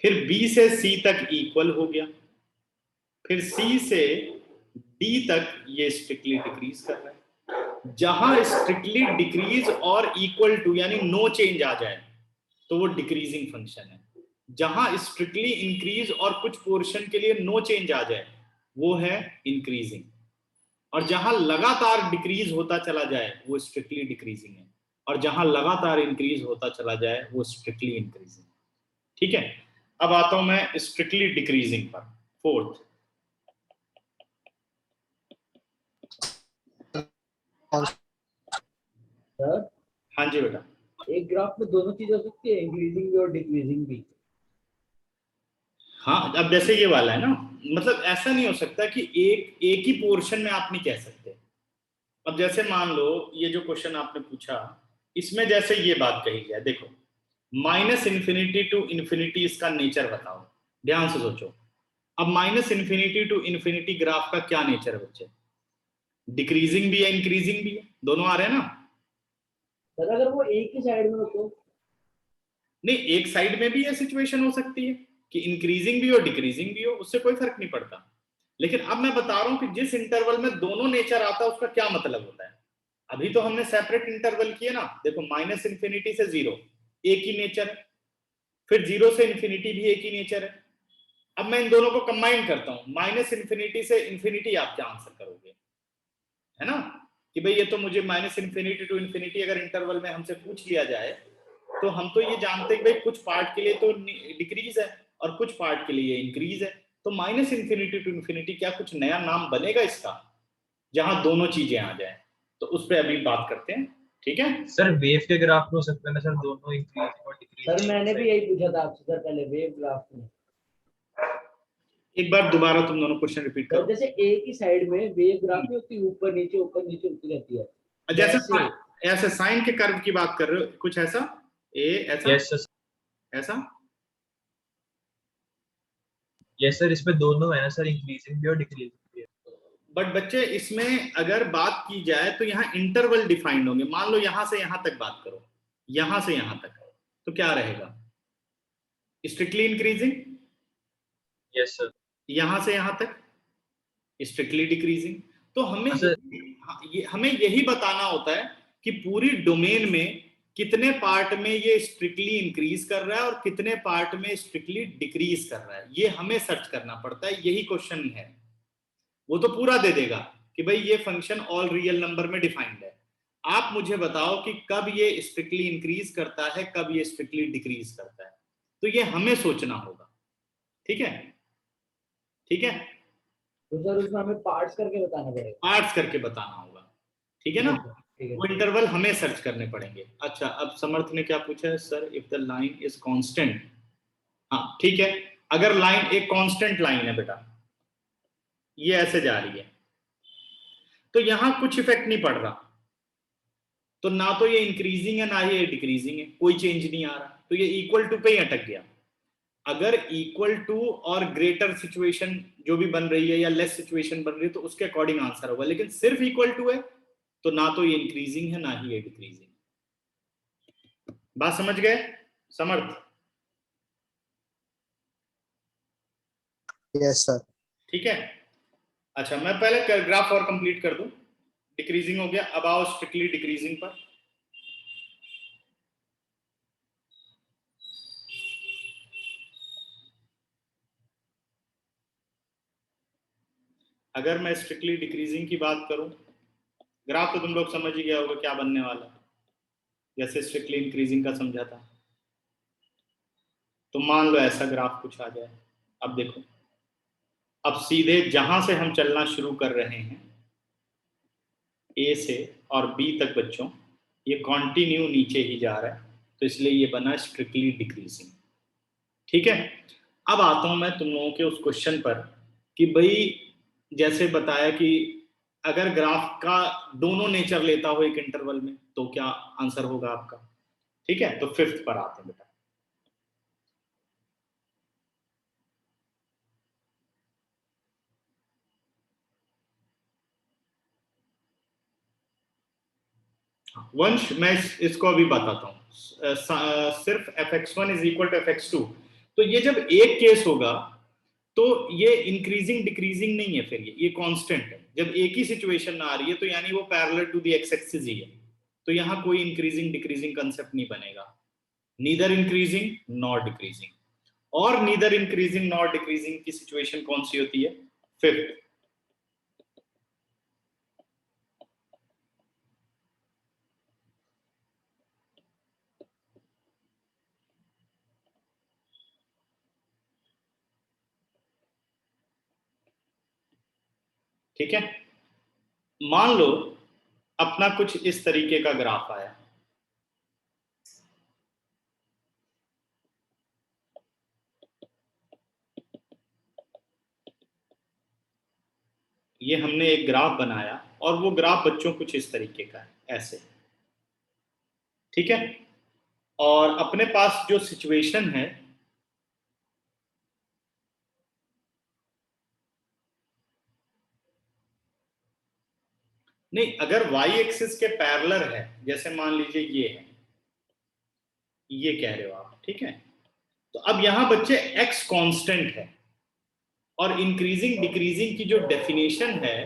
[SPEAKER 1] फिर बी से सी तक इक्वल हो गया, फिर सी से डी तक ये स्ट्रिक्टली डिक्रीज कर रहा है। जहां स्ट्रिक्टली डिक्रीज और इक्वल टू यानी नो चेंज आ जाए तो वो डिक्रीजिंग फंक्शन है। जहां स्ट्रिक्टली इंक्रीज और कुछ पोर्शन के लिए नो चेंज आ जाए वो है इंक्रीजिंग, और जहां लगातार डिक्रीज होता चला जाए वो स्ट्रिक्टली डिक्रीजिंग है, और जहां लगातार इंक्रीज होता चला जाए वो स्ट्रिक्टली इंक्रीजिंग। ठीक है, अब आता हूं मैं स्ट्रिक्टली डिक्रीजिंग पर, फोर्थ।
[SPEAKER 2] सर
[SPEAKER 1] हाँ जी बेटा।
[SPEAKER 2] एक ग्राफ में दोनों चीज हो सकती है, इंक्रीजिंग भी और डिक्रीजिंग भी।
[SPEAKER 1] हाँ, अब जैसे ये वाला है ना, मतलब ऐसा नहीं हो सकता कि एक ही पोर्शन में आप नहीं कह सकते। अब जैसे मान लो ये जो क्वेश्चन आपने पूछा, इसमें जैसे ये बात कही जाए, देखो माइनस इन्फिनिटी टू इन्फिनिटी इसका नेचर बताओ, ध्यान से सोचो। अब minus infinity to infinity graph का क्या नेचर है बच्चे? डिक्रीजिंग भी है इंक्रीजिंग भी है, दोनों आ रहे हैं ना?
[SPEAKER 2] सर अगर वो एक ही साइड में हो तो?
[SPEAKER 1] नहीं, एक साइड में भी ये सिचुएशन हो सकती है कि इंक्रीजिंग भी हो डिक्रीजिंग भी हो, उससे कोई फर्क नहीं पड़ता। लेकिन अब मैं बता रहा हूं कि जिस इंटरवल में दोनों नेचर आता है उसका क्या मतलब होता है। अभी तो हमने सेपरेट इंटरवल किए ना, देखो माइनस इन्फिनिटी से जीरो एक ही नेचर है, फिर जीरो से इन्फिनिटी भी एक ही नेचर है। अब मैं इन दोनों को कंबाइन करता हूं, माइनस इन्फिनिटी से इन्फिनिटी, आप क्या आंसर करोगे? है ना कि भाई ये तो मुझे माइनस इन्फिनिटी टू इन्फिनिटी अगर इंटरवल में हमसे पूछ लिया जाए तो हम तो ये जानते हैं कि भाई कुछ पार्ट के लिए तो डिक्रीज है और कुछ पार्ट के लिए इंक्रीज है। तो माइनस इन्फिनिटी टू इन्फिनिटी क्या कुछ नया नाम बनेगा इसका जहां दोनों चीजें आ जाए? तो उस पर अभी बात करते हैं, ठीक है?
[SPEAKER 5] सर वेव के ग्राफ में हो सकता है ना सर, दोनों इंक्रीजिंग और
[SPEAKER 2] सर
[SPEAKER 5] डिक्रीजिंग।
[SPEAKER 2] मैंने भी यही पूछा था आपसे सर पहले, वेव ग्राफ में।
[SPEAKER 1] एक बार दोबारा तुम दोनों क्वेश्चन रिपीट
[SPEAKER 2] सर
[SPEAKER 1] करो।
[SPEAKER 2] जैसे एक ही साइड में वेव ग्राफ में होती है, ऊपर नीचे होती रहती है,
[SPEAKER 1] जैसे
[SPEAKER 2] वैसे
[SPEAKER 1] ऐसे साइन के कर्व की बात कर रहे हो कुछ ऐसा? ऐसा
[SPEAKER 5] यस सर,
[SPEAKER 1] ऐसा?
[SPEAKER 5] यस सर, इसमें दोनों है ना सर, इंक्रीजिंग भी और डिक्रीजिंग भी है।
[SPEAKER 1] बट बच्चे इसमें अगर बात की जाए तो यहाँ इंटरवल डिफाइंड होंगे। मान लो यहां से यहां तक बात करो, यहां से यहां तक, तो क्या रहेगा? Strictly increasing.
[SPEAKER 5] Yes sir.
[SPEAKER 1] यहां से यहां तक स्ट्रिक्टली डिक्रीजिंग। तो हमें
[SPEAKER 5] हाँ सर,
[SPEAKER 1] हमें यही बताना होता है कि पूरी डोमेन में कितने पार्ट में ये स्ट्रिक्टली इंक्रीज कर रहा है और कितने पार्ट में स्ट्रिक्टली डिक्रीज कर रहा है, ये हमें सर्च करना पड़ता है। यही क्वेश्चन है, वो तो पूरा दे देगा कि भाई ये फंक्शन ऑल रियल नंबर में डिफाइंड है। आप मुझे बताओ कि कब ये स्ट्रिक्टली इंक्रीज करता है, कब ये स्ट्रिक्टली डिक्रीज करता है, तो ये हमें सोचना होगा। ठीक है, ठीक है,
[SPEAKER 2] तो सर उसमें हमें पार्ट्स करके बताना पड़ेगा।
[SPEAKER 1] पार्ट्स करके बताना होगा, ठीक है ना?
[SPEAKER 2] ठीक है।
[SPEAKER 1] वो इंटरवल हमें सर्च करने पड़ेंगे। अच्छा, अब समर्थ ने क्या पूछा है? Sir if the line is constant. हाँ ठीक है, अगर लाइन एक कांस्टेंट लाइन है बेटा, ये ऐसे जा रही है, तो यहां कुछ इफेक्ट नहीं पड़ रहा, तो ना तो ये इंक्रीजिंग है ना ही ये डिक्रीजिंग है, कोई चेंज नहीं आ रहा, तो ये इक्वल टू पे ही अटक गया। अगर इक्वल टू और ग्रेटर सिचुएशन जो भी बन रही है या लेस सिचुएशन बन रही है तो उसके अकॉर्डिंग आंसर होगा, लेकिन सिर्फ इक्वल टू है तो ना तो ये इंक्रीजिंग है ना ही ये डिक्रीजिंग। बात समझ गए समर्थ?
[SPEAKER 3] Yes sir.
[SPEAKER 1] ठीक है। अच्छा, मैं पहले ग्राफ और कंप्लीट कर दूं। डिक्रीजिंग हो गया, अब आओ स्ट्रिक्टली डिक्रीजिंग पर। अगर मैं स्ट्रिक्टली डिक्रीजिंग की बात करूं, ग्राफ तो तुम लोग समझ ही गया होगा क्या बनने वाला है, जैसे स्ट्रिक्टली इंक्रीजिंग का समझा था। तो मान लो ऐसा ग्राफ कुछ आ जाए। अब देखो, अब सीधे जहां से हम चलना शुरू कर रहे हैं ए से और बी तक बच्चों, ये कंटिन्यू नीचे ही जा रहा है, तो इसलिए ये बना स्ट्रिक्टली डिक्रीजिंग। ठीक है, अब आता हूं मैं तुम लोगों के उस क्वेश्चन पर कि भाई जैसे बताया कि अगर ग्राफ का दोनों नेचर लेता हो एक इंटरवल में तो क्या आंसर होगा आपका। ठीक है, तो 5th पर आते हैं बेटा। वंश मैं इसको अभी बताता हूं, सिर्फ fx1 is equal to fx2। तो ये जब एक केस होगा तो ये इंक्रीजिंग डिक्रीजिंग नहीं है, फिर ये कांस्टेंट है। जब एक ही सिचुएशन आ रही है तो यानी वो parallel to the x axis ही है, तो यहाँ कोई इंक्रीजिंग डिक्रीजिंग कंसेप्ट नहीं बनेगा। नीदर इंक्रीजिंग नॉर डिक्रीजिंग, और नीदर इंक्रीजिंग नॉर डिक्रीजिंग की सिचुएशन कौन सी होती है, 5th। ठीक है, मान लो अपना कुछ इस तरीके का ग्राफ आया, ये हमने एक ग्राफ बनाया और वो ग्राफ बच्चों कुछ इस तरीके का है, ऐसे। ठीक है, और अपने पास जो सिचुएशन है नहीं, अगर y एक्सिस के पैरेलल है, जैसे मान लीजिए ये है, ये कह रहे हो आप, ठीक है। तो अब यहां बच्चे x कांस्टेंट है और इंक्रीजिंग डिक्रीजिंग की जो डेफिनेशन है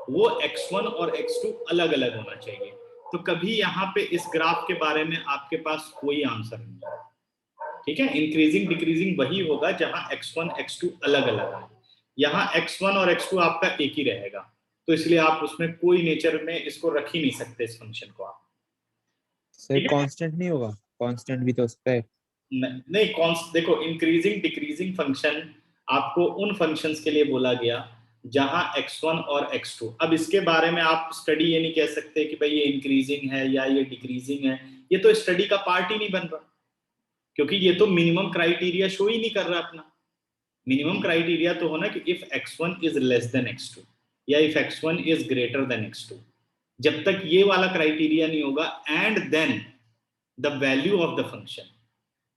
[SPEAKER 1] वो x1 और x2 अलग अलग होना चाहिए। तो कभी यहाँ पे इस ग्राफ के बारे में आपके पास कोई आंसर नहीं है। ठीक है, इंक्रीजिंग डिक्रीजिंग वही होगा जहां x1 x2 अलग अलग है। यहाँ x1 और x2 आपका एक ही रहेगा, तो इसलिए आप उसमें कोई नेचर में इसको रख ही नहीं सकते इस फंक्शन को आप।
[SPEAKER 6] सर कांस्टेंट नहीं होगा, कांस्टेंट भी तो उसका है।
[SPEAKER 1] नहीं, देखो इंक्रीजिंग डिक्रीजिंग फंक्शन आपको उन फंक्शंस के लिए बोला गया जहां x1 और x2। अब इसके बारे में आप स्टडी ये नहीं कह सकते कि भाई ये इंक्रीजिंग है या ये डिक्रीजिंग है, ये तो स्टडी का पार्ट ही नहीं बन रहा, क्योंकि ये तो मिनिमम क्राइटेरिया शो ही नहीं कर रहा अपना। मिनिमम क्राइटेरिया तो होना कि if x1 is less than x2 या if x1 is greater then x2। जब तक ये वाला क्राइटेरिया नहीं होगा and then the value of the function,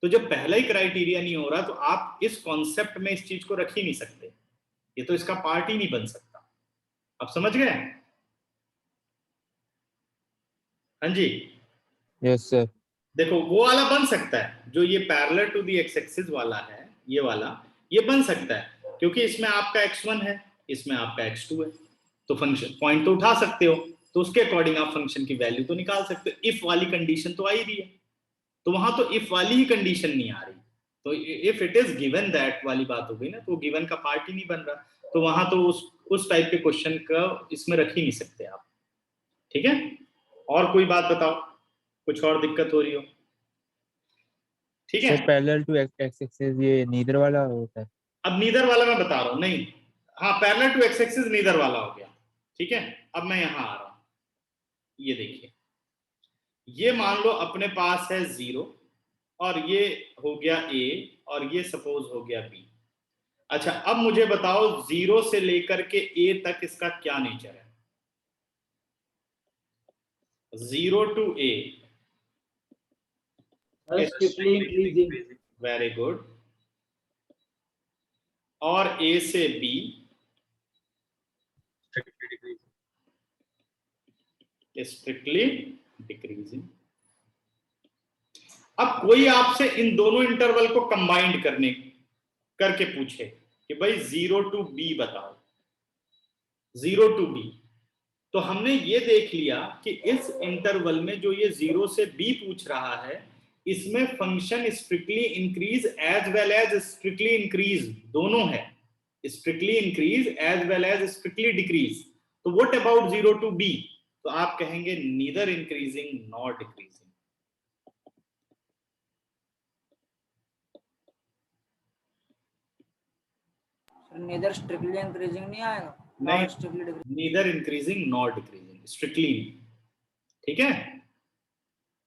[SPEAKER 1] तो जब पहला ही क्राइटेरिया नहीं हो रहा तो आप इस कॉन्सेप्ट में इस चीज को रख ही नहीं सकते, ये तो इसका पार्ट ही नहीं बन सकता। आप समझ गए? हाँ जी,
[SPEAKER 6] यस सर।
[SPEAKER 1] देखो वो वाला बन सकता है जो ये parallel to the x axis वाला है, ये वाला ये बन सकता है क्योंकि इसमें आपका x1 है, इसमें आपका x2 है, तो फंक्शन पॉइंट तो उठा सकते हो, तो उसके अकॉर्डिंग आप फंक्शन की वैल्यू तो निकाल सकते हो। इफ वाली कंडीशन तो आ ही रही है, तो वहां तो इफ वाली ही कंडीशन नहीं आ रही, तो if it is given that वाली बात हो गई ना, तो गिवन का पार्ट ही नहीं बन रहा, तो वहां तो उस टाइप के क्वेश्चन का इसमें रख ही नहीं सकते आप। ठीक है, और कोई बात बताओ, कुछ और दिक्कत हो रही हो? ठीक है,
[SPEAKER 6] sir parallel to X axis ये नीदर वाला होता है।
[SPEAKER 1] अब नीदर वाला मैं बता रहा हूं, नहीं हाँ parallel to X axis neither वाला हो गया। ठीक है, अब मैं यहां आ रहा हूं, ये देखिए, ये मान लो अपने पास है 0 और ये हो गया a और ये सपोज हो गया b। अच्छा, अब मुझे बताओ 0 से लेकर के a तक इसका क्या नेचर है? 0 to a
[SPEAKER 2] strictly increasing.
[SPEAKER 1] Very good, और a से b स्ट्रिक्टली डिक्रीजिंग। अब कोई आपसे इन दोनों इंटरवल को कंबाइंड करके पूछे कि भाई 0 to b बताओ, 0 to b, तो हमने ये देख लिया कि इस इंटरवल में जो ये 0 से b पूछ रहा है, इसमें function strictly increase as well as strictly increase दोनों है, strictly increase as well as strictly decrease. तो व्हाट अबाउट 0 to b? तो आप कहेंगे neither increasing nor decreasing.
[SPEAKER 4] Neither strictly increasing नहीं आएगा,
[SPEAKER 1] नहीं,
[SPEAKER 4] not strictly decreasing.
[SPEAKER 1] Neither increasing nor decreasing, strictly. ठीक है,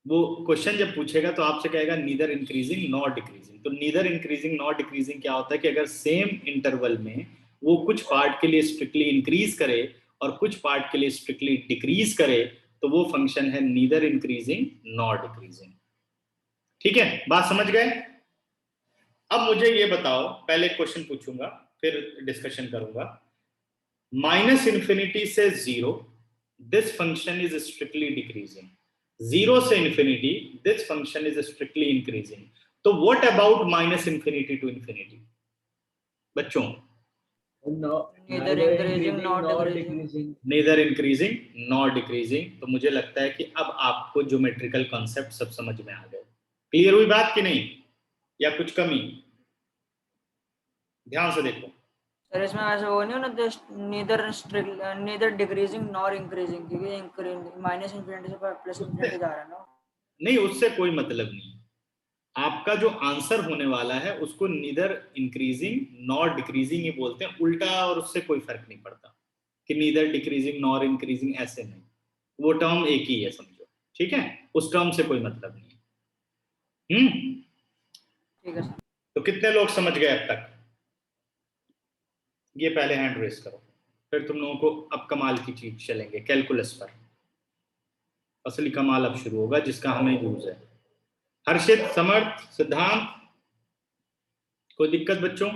[SPEAKER 1] वो क्वेश्चन जब पूछेगा तो आपसे कहेगा नीदर इंक्रीजिंग नॉर डिक्रीजिंग। तो नीदर इंक्रीजिंग नॉर डिक्रीजिंग क्या होता है कि अगर सेम इंटरवल में वो कुछ पार्ट के लिए स्ट्रिक्टली इंक्रीज करे और कुछ पार्ट के लिए स्ट्रिक्टली डिक्रीज करे तो वो फंक्शन है नीदर इंक्रीजिंग नॉर डिक्रीजिंग। ठीक है, बात समझ गए? अब मुझे ये बताओ, पहले क्वेश्चन पूछूंगा फिर डिस्कशन करूंगा। माइनस इंफिनिटी से zero, this function is strictly decreasing. Zero से infinity, this function is strictly increasing. तो what about minus infinity to infinity बच्चों?
[SPEAKER 4] Neither increasing not decreasing.
[SPEAKER 1] Neither increasing nor decreasing. तो मुझे लगता है कि अब आपको ज्योमेट्रिकल कॉन्सेप्ट सब समझ में आ गए। क्लियर हुई बात कि नहीं, या कुछ कमी? ध्यान से देखो।
[SPEAKER 4] सर इसमें ऐसा वो नहीं होना नीदर डिक्रीजिंग नॉर इंक्रीजिंग, क्योंकि माइनस इंफिनिटी से प्लस इंफिनिटी जा रहा है ना।
[SPEAKER 1] नहीं, उससे कोई मतलब नहीं। आपका जो आंसर होने वाला है उसको नीदर इंक्रीजिंग नॉर डिक्रीजिंग ही बोलते हैं, उल्टा और उससे कोई फर्क नहीं पड़ता कि नीदर डिक्रीजिंग नॉर इंक्रीजिंग, ऐसे नहीं। वो टर्म एक ही है समझो। ठीक है, उस टर्म से कोई मतलब नहीं है।
[SPEAKER 4] ठीक है सर।
[SPEAKER 1] तो कितने लोग समझ गए अब तक? ये पहले हैंड रेस करो, फिर तुम लोगों को अब कमाल की चीज चलेंगे, कैलकुलस पर। असली कमाल अब शुरू होगा जिसका हमें यूज है। हर्षित, समर्थ, सिद्धांत, कोई दिक्कत बच्चों?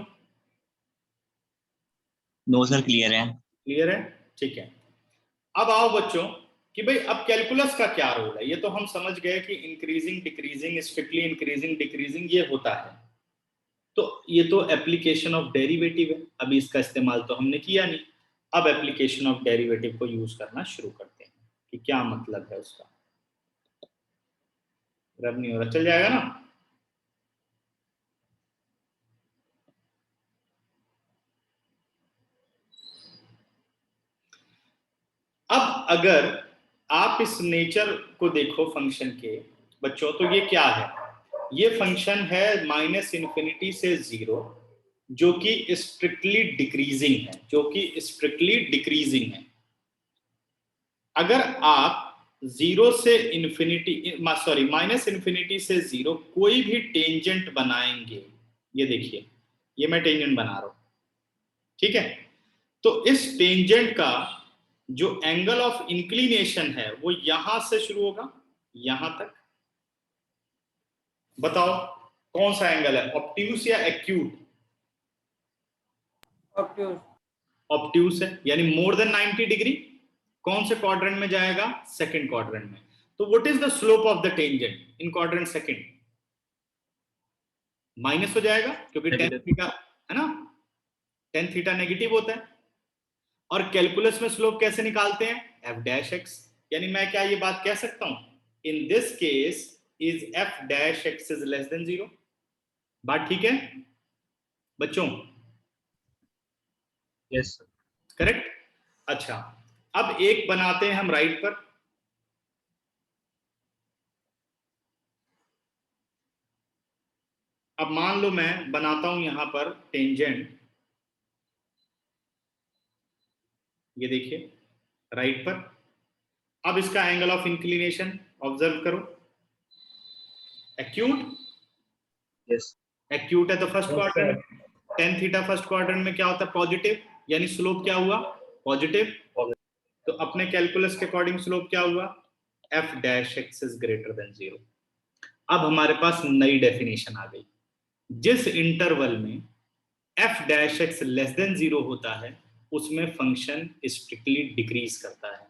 [SPEAKER 8] नो सर, क्लियर है।
[SPEAKER 1] क्लियर है, ठीक है। अब आओ बच्चों कि भाई अब कैलकुलस का क्या रोल है। ये तो हम समझ गए कि increasing decreasing, strictly increasing decreasing ये होता है। तो ये तो एप्लीकेशन ऑफ डेरिवेटिव है, अभी इसका इस्तेमाल तो हमने किया नहीं। अब एप्लीकेशन ऑफ डेरिवेटिव को यूज करना शुरू करते हैं कि क्या मतलब है उसका। रब नहीं हो रहा, चल जाएगा ना? अब अगर आप इस नेचर को देखो फंक्शन के बच्चों, तो ये क्या है? ये फंक्शन है माइनस इंफिनिटी से जीरो, जो कि स्ट्रिक्टली डिक्रीजिंग है, जो कि स्ट्रिक्टली डिक्रीजिंग है। अगर आप जीरो से इंफिनिटी, सॉरी माइनस इंफिनिटी से जीरो कोई भी टेंजेंट बनाएंगे, ये देखिए ये मैं टेंजेंट बना रहा हूं, ठीक है? तो इस टेंजेंट का जो एंगल ऑफ इंक्लिनेशन है वो यहां से शुरू होगा यहां तक। बताओ कौन सा एंगल है, ऑब्ट्यूस या एक्यूट?
[SPEAKER 4] ऑब्ट्यूस।
[SPEAKER 1] ऑब्ट्यूस है, यानी मोर देन 90 डिग्री। कौन से क्वाड्रेंट में जाएगा? सेकंड क्वाड्रेंट में। तो what is the slope of the tangent in quadrant second? Minus हो जाएगा, क्योंकि टेन थीटा है ना, टेन थीटा नेगेटिव होता है। और कैलकुलस में स्लोप कैसे निकालते हैं? F dash x. यानी मैं क्या ये बात कह सकता हूं, in this case is F dash X is less than zero. बात ठीक है बच्चों?
[SPEAKER 5] Yes sir.
[SPEAKER 1] करेक्ट। अच्छा, अब एक बनाते हैं हम राइट पर। अब मान लो मैं बनाता हूं यहां पर टेंजेंट, ये देखिए राइट पर। अब इसका एंगल ऑफ इंक्लिनेशन ऑब्जर्व करो, एक्यूट।
[SPEAKER 5] यस।
[SPEAKER 1] एक्यूट है तो first quadrant, tan theta first quadrant में क्या होता है? पॉजिटिव, यानी स्लोप क्या हुआ? पॉजिटिव। तो अपने कैलकुलस के अकॉर्डिंग स्लोप क्या हुआ? F dash X is greater than zero. अब हमारे पास नई डेफिनेशन आ गई, जिस इंटरवल में F dash x less than zero होता है उसमें फंक्शन स्ट्रिक्टली डिक्रीज करता है।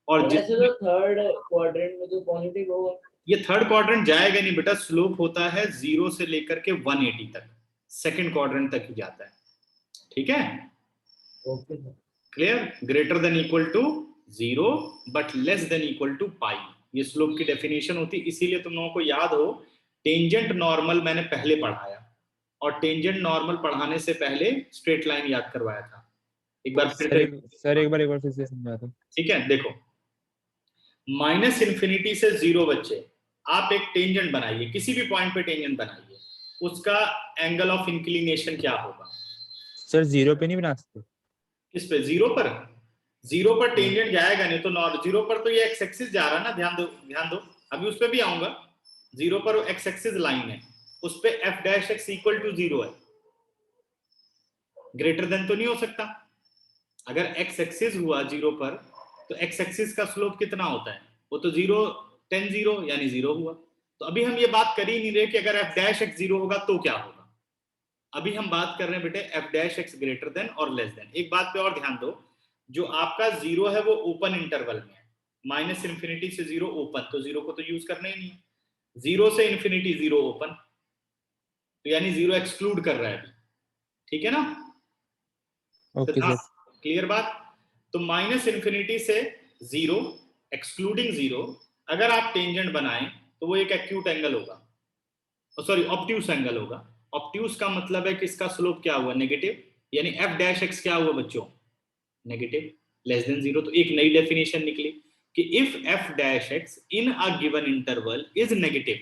[SPEAKER 1] और
[SPEAKER 2] ऐसे तो थर्ड क्वाड्रेंट में तो पॉजिटिव होगा।
[SPEAKER 1] ये थर्ड क्वाड्रेंट जाएगा नहीं बेटा, स्लोप होता है 0 से लेकर के 180 तक, सेकंड क्वाड्रेंट तक ही जाता है। ठीक है,
[SPEAKER 2] okay sir.
[SPEAKER 1] Clear? Greater than equal to 0 but less than equal to pi, ये स्लोप की डेफिनेशन होती है। इसीलिए तुम लोगों को याद हो, टेंजेंट नॉर्मल मैंने पहले पढ़ाया, और टेंजेंट नॉर्मल पढ़ाने से पहले स्ट्रेट लाइन याद करवाया था। एक बार फिर
[SPEAKER 6] सर एक बार फिर से समझा दो।
[SPEAKER 1] ठीक है, देखो माइनस इन्फिनिटी से 0 बच्चे आप एक टेंजेंट बनाइए, किसी भी पॉइंट पे टेंजेंट बनाइए, उसका एंगल ऑफ इंक्लिनेशन क्या होगा?
[SPEAKER 6] सर 0 पे नहीं बना सकते?
[SPEAKER 1] किस पे? 0 पर? 0 पर टेंजेंट जाएगा नहीं तो नॉर्थ 0 पर तो ये एक्स एक्सिस जा रहा है ना, ध्यान दो, अभी उस पर भी आऊंगा। 0 पर एक्स एक्सिस लाइन है, उस पे F dash X equal to 0 है, ग्रेटर देन तो नहीं हो सकता। अगर एक्स एक्सिस हुआ 0 पर तो एक्स एक्सिस का स्लोप कितना होता है? वो तो 0 10 0 यानी 0 हुआ। तो अभी हम ये बात कर ही नहीं रहे कि अगर एफ डैश एक्स 0 होगा तो क्या होगा, अभी हम बात कर रहे हैं बेटे F dash x greater than और लेस देन। एक बात पे और ध्यान दो, जो आपका 0 है वो ओपन इंटरवल में है, माइनस इन्फिनिटी से 0 ओपन, तो 0 को तो यूज करना ही नहीं है। 0 से इन्फिनिटी 0 ओपन, तो यानी 0 एक्सक्लूड कर रहा है अभी, ठीक है ना?
[SPEAKER 6] Okay sir.
[SPEAKER 1] क्लियर बात? तो माइनस इन्फिनिटी से 0 एक्सक्लूडिंग 0 अगर आप टेंजेंट बनाएं तो वो एक एक्यूट एंगल होगा, सॉरी ऑब्ट्यूस एंगल होगा। ऑब्ट्यूस का मतलब है कि इसका स्लोप क्या हुआ? नेगेटिव, यानी एफ डैश एक्स क्या हुआ बच्चों? Negative, less than 0। तो एक नई डेफिनेशन निकली कि if F dash x in a given interval is negative,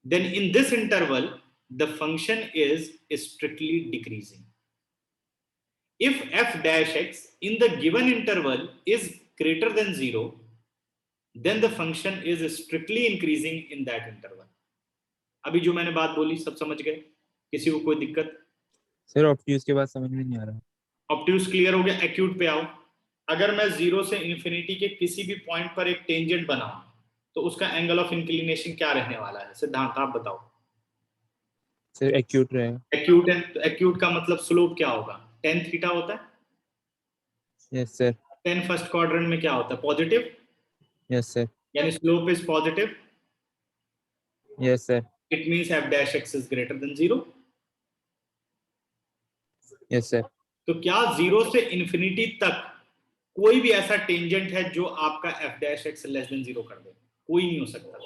[SPEAKER 1] then in this interval the function is strictly decreasing. If f dash x in the given interval is greater than 0, then the function is strictly increasing in that interval. अभी जो मैंने बात बोली सब समझ गए? किसी को कोई दिक्कत?
[SPEAKER 6] सर ऑब्ट्यूस के बाद समझ में नहीं आ रहा।
[SPEAKER 1] ऑब्ट्यूस क्लियर हो गया? एक्यूट पे आओ। अगर मैं 0 से इन्फिनिटी के किसी भी पॉइंट पर एक टेंजेंट बनाऊं तो उसका एंगल ऑफ इंक्लिनेशन क्या रहने वाला है? सिद्धांत आप बताओ।
[SPEAKER 6] सर एक्यूट रहेगा।
[SPEAKER 1] एक्यूट है तो एक्यूट का मतलब स्लोप क्या होगा? tan थीटा होता है।
[SPEAKER 6] Yes sir.
[SPEAKER 1] tan first quadrant में क्या होता है? Positive,
[SPEAKER 6] yes sir.
[SPEAKER 1] यानी slope is positive,
[SPEAKER 6] yes sir.
[SPEAKER 1] It means f dash x is greater than 0।
[SPEAKER 6] Yes sir.
[SPEAKER 1] तो क्या 0 से इन्फिनिटी तक कोई भी ऐसा टेंजेंट है जो आपका f dash x less than 0 कर दे? कोई नहीं हो सकता,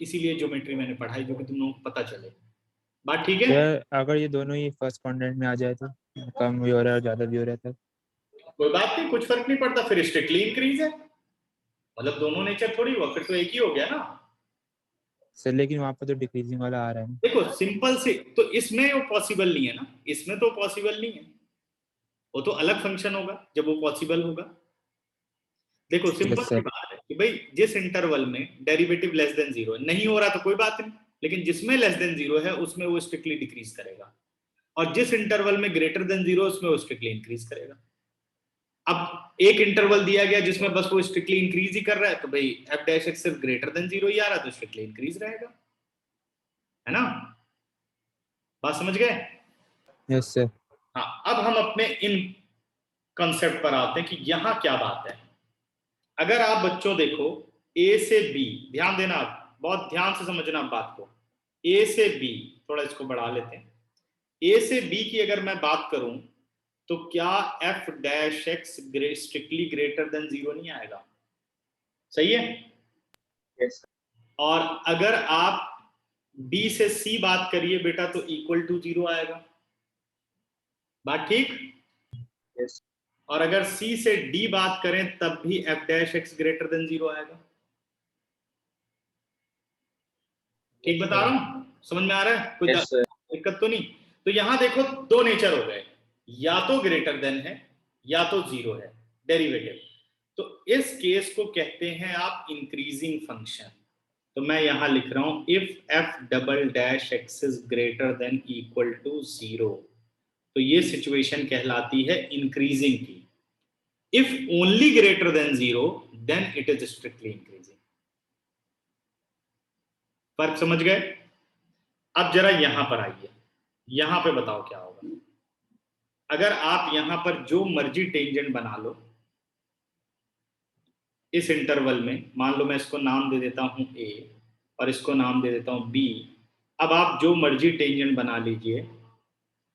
[SPEAKER 1] इसीलिए ज्योमेट्री मैंने पढ़ाई जो कि तुम लोगों को पता चले। बात ठीक है?
[SPEAKER 6] सर अगर ये दोनों ही फर्स्ट क्वाड्रेंट में आ जाए तो कम भी हो रहा है और ज्यादा भी हो रहा है तब?
[SPEAKER 1] कोई बात नहीं, कुछ फर्क नहीं पड़ता, फिर स्ट्रिक्टली इंक्रीज है, मतलब दोनों नेचर थोड़ी हुआ, फिर तो एक ही हो गया ना।
[SPEAKER 6] सर लेकिन वहां पर तो डिक्रीजिंग वाला आ रहा है ना।
[SPEAKER 1] देखो सिंपल से, तो इसमें वो पॉसिबल नहीं है ना, इसमें तो पॉसिबल नहीं है, वो तो अलग फंक्शन होगा जब वो पॉसिबल होगा। देखो सिंपल सी बात है कि भाई जिस इंटरवल में डेरिवेटिव लेस देन 0 नहीं हो रहा तो कोई बात नहीं, लेकिन जिसमें लेस देन 0 है उसमें वो स्ट्रिक्टली डिक्रीज करेगा, और जिस इंटरवल में ग्रेटर देन 0 उसमें वो स्ट्रिक्टली इंक्रीज करेगा। अब एक इंटरवल दिया गया जिसमें बस वो स्ट्रिक्टली इंक्रीज ही कर रहा है, तो भाई एफ डैश एक्स सिर्फ ग्रेटर देन 0 ही आ रहा है तो स्ट्रिक्टली इंक्रीज रहेगा, है ना? बात समझ गए?
[SPEAKER 6] Yes sir.
[SPEAKER 1] हाँ, अब हम अपने इन कॉन्सेप्ट पर आते हैं कि यहां क्या बात है। अगर आप बच्चों देखो ए से बी, ध्यान देना आप, बहुत ध्यान से समझना बात को। ए से बी, थोड़ा इसको बढ़ा लेते हैं। ए से बी की अगर मैं बात करूं तो क्या F dash x strictly greater than 0 नहीं आएगा? सही है?
[SPEAKER 5] Yes.
[SPEAKER 1] और अगर आप बी से सी बात करिए बेटा तो इक्वल टू 0 आएगा। बात ठीक?
[SPEAKER 5] Yes.
[SPEAKER 1] और अगर सी से डी बात करें तब भी F dash x greater than 0 आएगा। ठीक बता रहा हूं? समझ में आ रहा है? कोई
[SPEAKER 5] Yes, sir.
[SPEAKER 1] दिक्कत तो नहीं? तो यहां देखो दो नेचर हो गए, या तो ग्रेटर देन है या तो 0 है डेरिवेटिव। तो इस केस को कहते हैं आप इंक्रीजिंग फंक्शन। तो मैं यहां लिख रहा हूं if F double dash X is greater than equal to 0, तो ये सिचुएशन कहलाती है इंक्रीजिंग की। If only greater than 0 then it is strictly increasing. फर्क समझ गए? अब जरा यहां पर आइए, यहां पे बताओ क्या होगा। अगर आप यहां पर जो मर्जी टेंजेंट बना लो इस इंटरवल में, मान लो मैं इसको नाम दे देता हूं ए और इसको नाम दे देता हूं बी। अब आप जो मर्जी टेंजेंट बना लीजिए,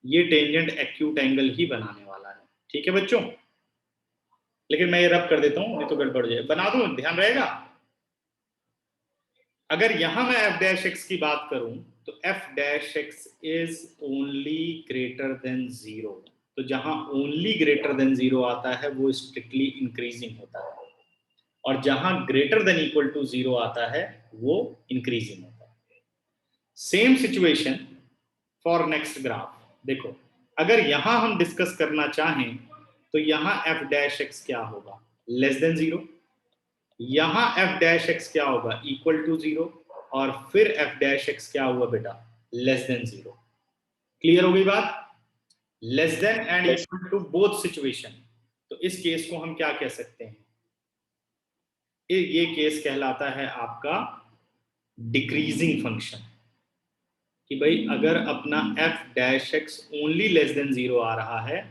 [SPEAKER 1] ये टेंजेंट एक्यूट एंगल ही बनाने वाला है, ठीक है बच्चों? लेकिन मैं ये रब कर देता हूं नहीं तो गड़बड़ हो जाए, बना दूं, ध्यान रहेगा। अगर यहां मैं एफ डैश एक्स की बात करूं तो F dash X is only greater than 0, तो जहां ओनली ग्रेटर देन 0 आता है वो स्ट्रिक्टली इंक्रीजिंग होता है। और जहां ग्रेटर देन इक्वल टू 0 आता है वो इंक्रीजिंग होता है। Same situation for next graph. देखो अगर यहां हम डिस्कस करना चाहें तो यहां f डैश x क्या होगा, लेस देन 0, यहां f डैश x क्या होगा, इक्वल टू 0, और फिर f डैश x क्या हुआ बेटा, लेस देन 0। क्लियर हो गई बात? Less than and equal to both situation. तो इस केस को हम क्या कह सकते हैं, ये केस कहलाता है आपका डिक्रीजिंग फंक्शन, कि भाई अगर अपना f dash x only less than 0 आ रहा है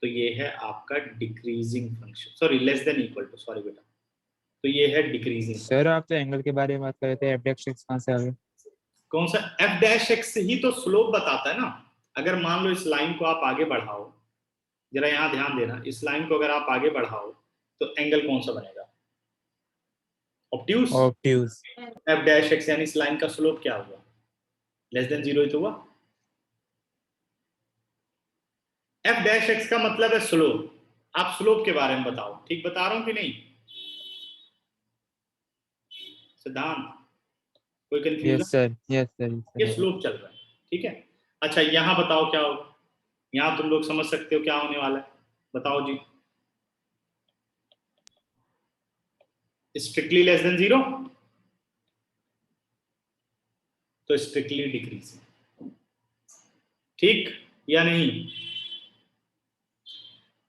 [SPEAKER 1] तो ये है आपका decreasing function, sorry less than equal to, sorry बेटा, तो ये है डिक्रीजिंग।
[SPEAKER 6] सर आप तो एंगल के बारे में बात कर रहे थे, एफ डैश एक्स कहाँ से आ गए?
[SPEAKER 1] कौन सा f डैश x ही तो स्लोप बताता है ना। अगर मान लो इस लाइन को आप आगे बढ़ाओ, जरा यहां ध्यान देना, इस लाइन को अगर आप आगे बढ़ाओ तो एंगल कौन सा बनेगा, obtuse.
[SPEAKER 6] Obtuse.
[SPEAKER 1] f dash x यानी इस लाइन का स्लोप क्या हुआ, लेस देन 0 ही तो हुआ। f डैश x का मतलब है स्लोप। आप स्लोप के बारे में बताओ, ठीक बता रहा हूं कि नहीं सिद्धांत, कोई confusion?
[SPEAKER 6] Yes sir, yes sir.
[SPEAKER 1] ये स्लोप चल रहा है, ठीक है। अच्छा यहां बताओ क्या होगा, यहां तुम लोग समझ सकते हो क्या होने वाला है, बताओ जी। स्ट्रिक्टली लेस देन 0 तो स्ट्रिक्टली डिक्रीजिंग, ठीक या नहीं?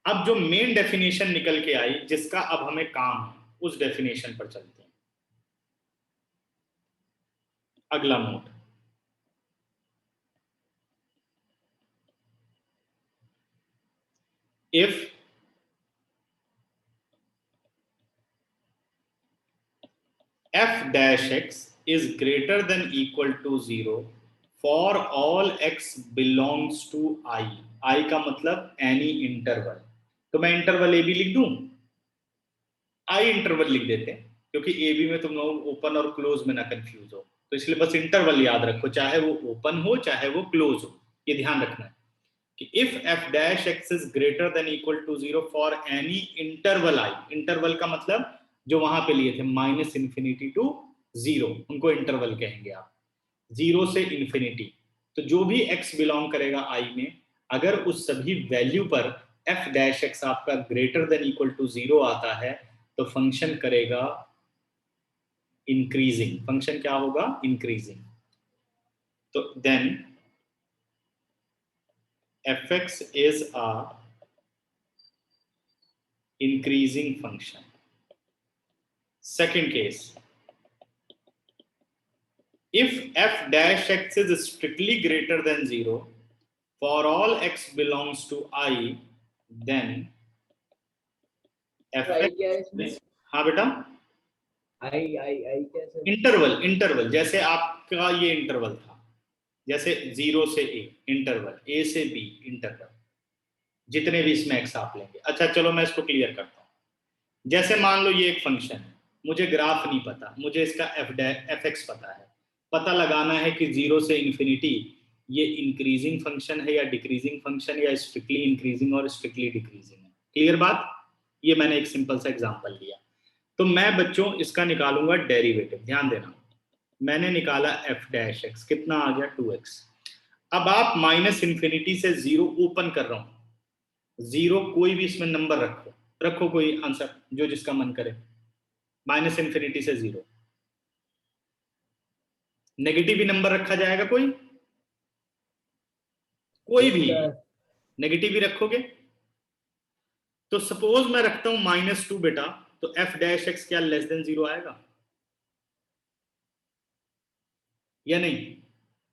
[SPEAKER 1] अब जो मेन डेफिनेशन निकल के आई जिसका अब हमें काम है, उस डेफिनेशन पर चलते हैं। अगला mode, if f dash x is greater than equal to 0 for all x belongs to I। I का मतलब any interval, तो मैं इंटरवल ए बी लिख दूं, आई इंटरवल लिख देते हैं क्योंकि ए बी में तुम लोग ओपन और क्लोज में ना कंफ्यूज हो, तो इसलिए बस इंटरवल याद रखो, चाहे वो ओपन हो चाहे वो क्लोज हो, ये ध्यान रखना है कि if f dash x is greater than equal to 0 for any interval i। Interval का मतलब जो वहां पे लिए थे माइनस इन्फिनिटी टू 0, उनको इंटरवल कहेंगे आप, 0 से इन्फिनिटी। तो जो भी x बिलोंग करेगा i में, अगर उस सभी वैल्यू पर f डैश x आपका ग्रेटर देन इक्वल टू 0 आता है तो फंक्शन करेगा इंक्रीजिंग। फंक्शन क्या होगा, इंक्रीजिंग। तो then fx is a increasing function। Second case, if f dash x is strictly greater than 0 for all x belongs to I, then fx, हाँ बेटा,
[SPEAKER 2] आई कैसे?
[SPEAKER 1] इंटरवल, इंटरवल जैसे आपका ये इंटरवल था, जैसे 0 से a इंटरवल, a से b इंटरवल, जितने भी इसमें x आप लेंगे। अच्छा चलो मैं इसको क्लियर करता हूँ। जैसे मान लो ये एक फंक्शन है, मुझे ग्राफ नहीं पता, मुझे इसका fx पता है, पता लगाना है कि 0 से इन्फिनिटी ये इंक्रीजिंग फंक्शन है या डिक्रीजिंग फंक्शन, या स्ट्रिक्टली इंक्रीजिंग और स्ट्रिक्टली डिक्रीजिंग है। क्लियर बात? ये मैंने एक सिंपल सा एग्जांपल लिया। तो मैं बच्चों इसका निकालूंगा डेरिवेटिव, ध्यान देना। मैंने निकाला f डैश x, कितना आ गया 2x। अब आप माइनस इन्फिनिटी से 0 ओपन कर रहा हूं, 0 कोई भी इसमें नंबर रखो, रखो कोई आंसर जो जिसका मन करे, माइनस इन्फिनिटी से 0। नेगेटिव भी नंबर रखा जाएगा, कोई भी नेगेटिव ही रखोगे। तो सपोज मैं रखता हूं -2 बेटा, तो f डैश x क्या लेस देन 0 आएगा या नहीं?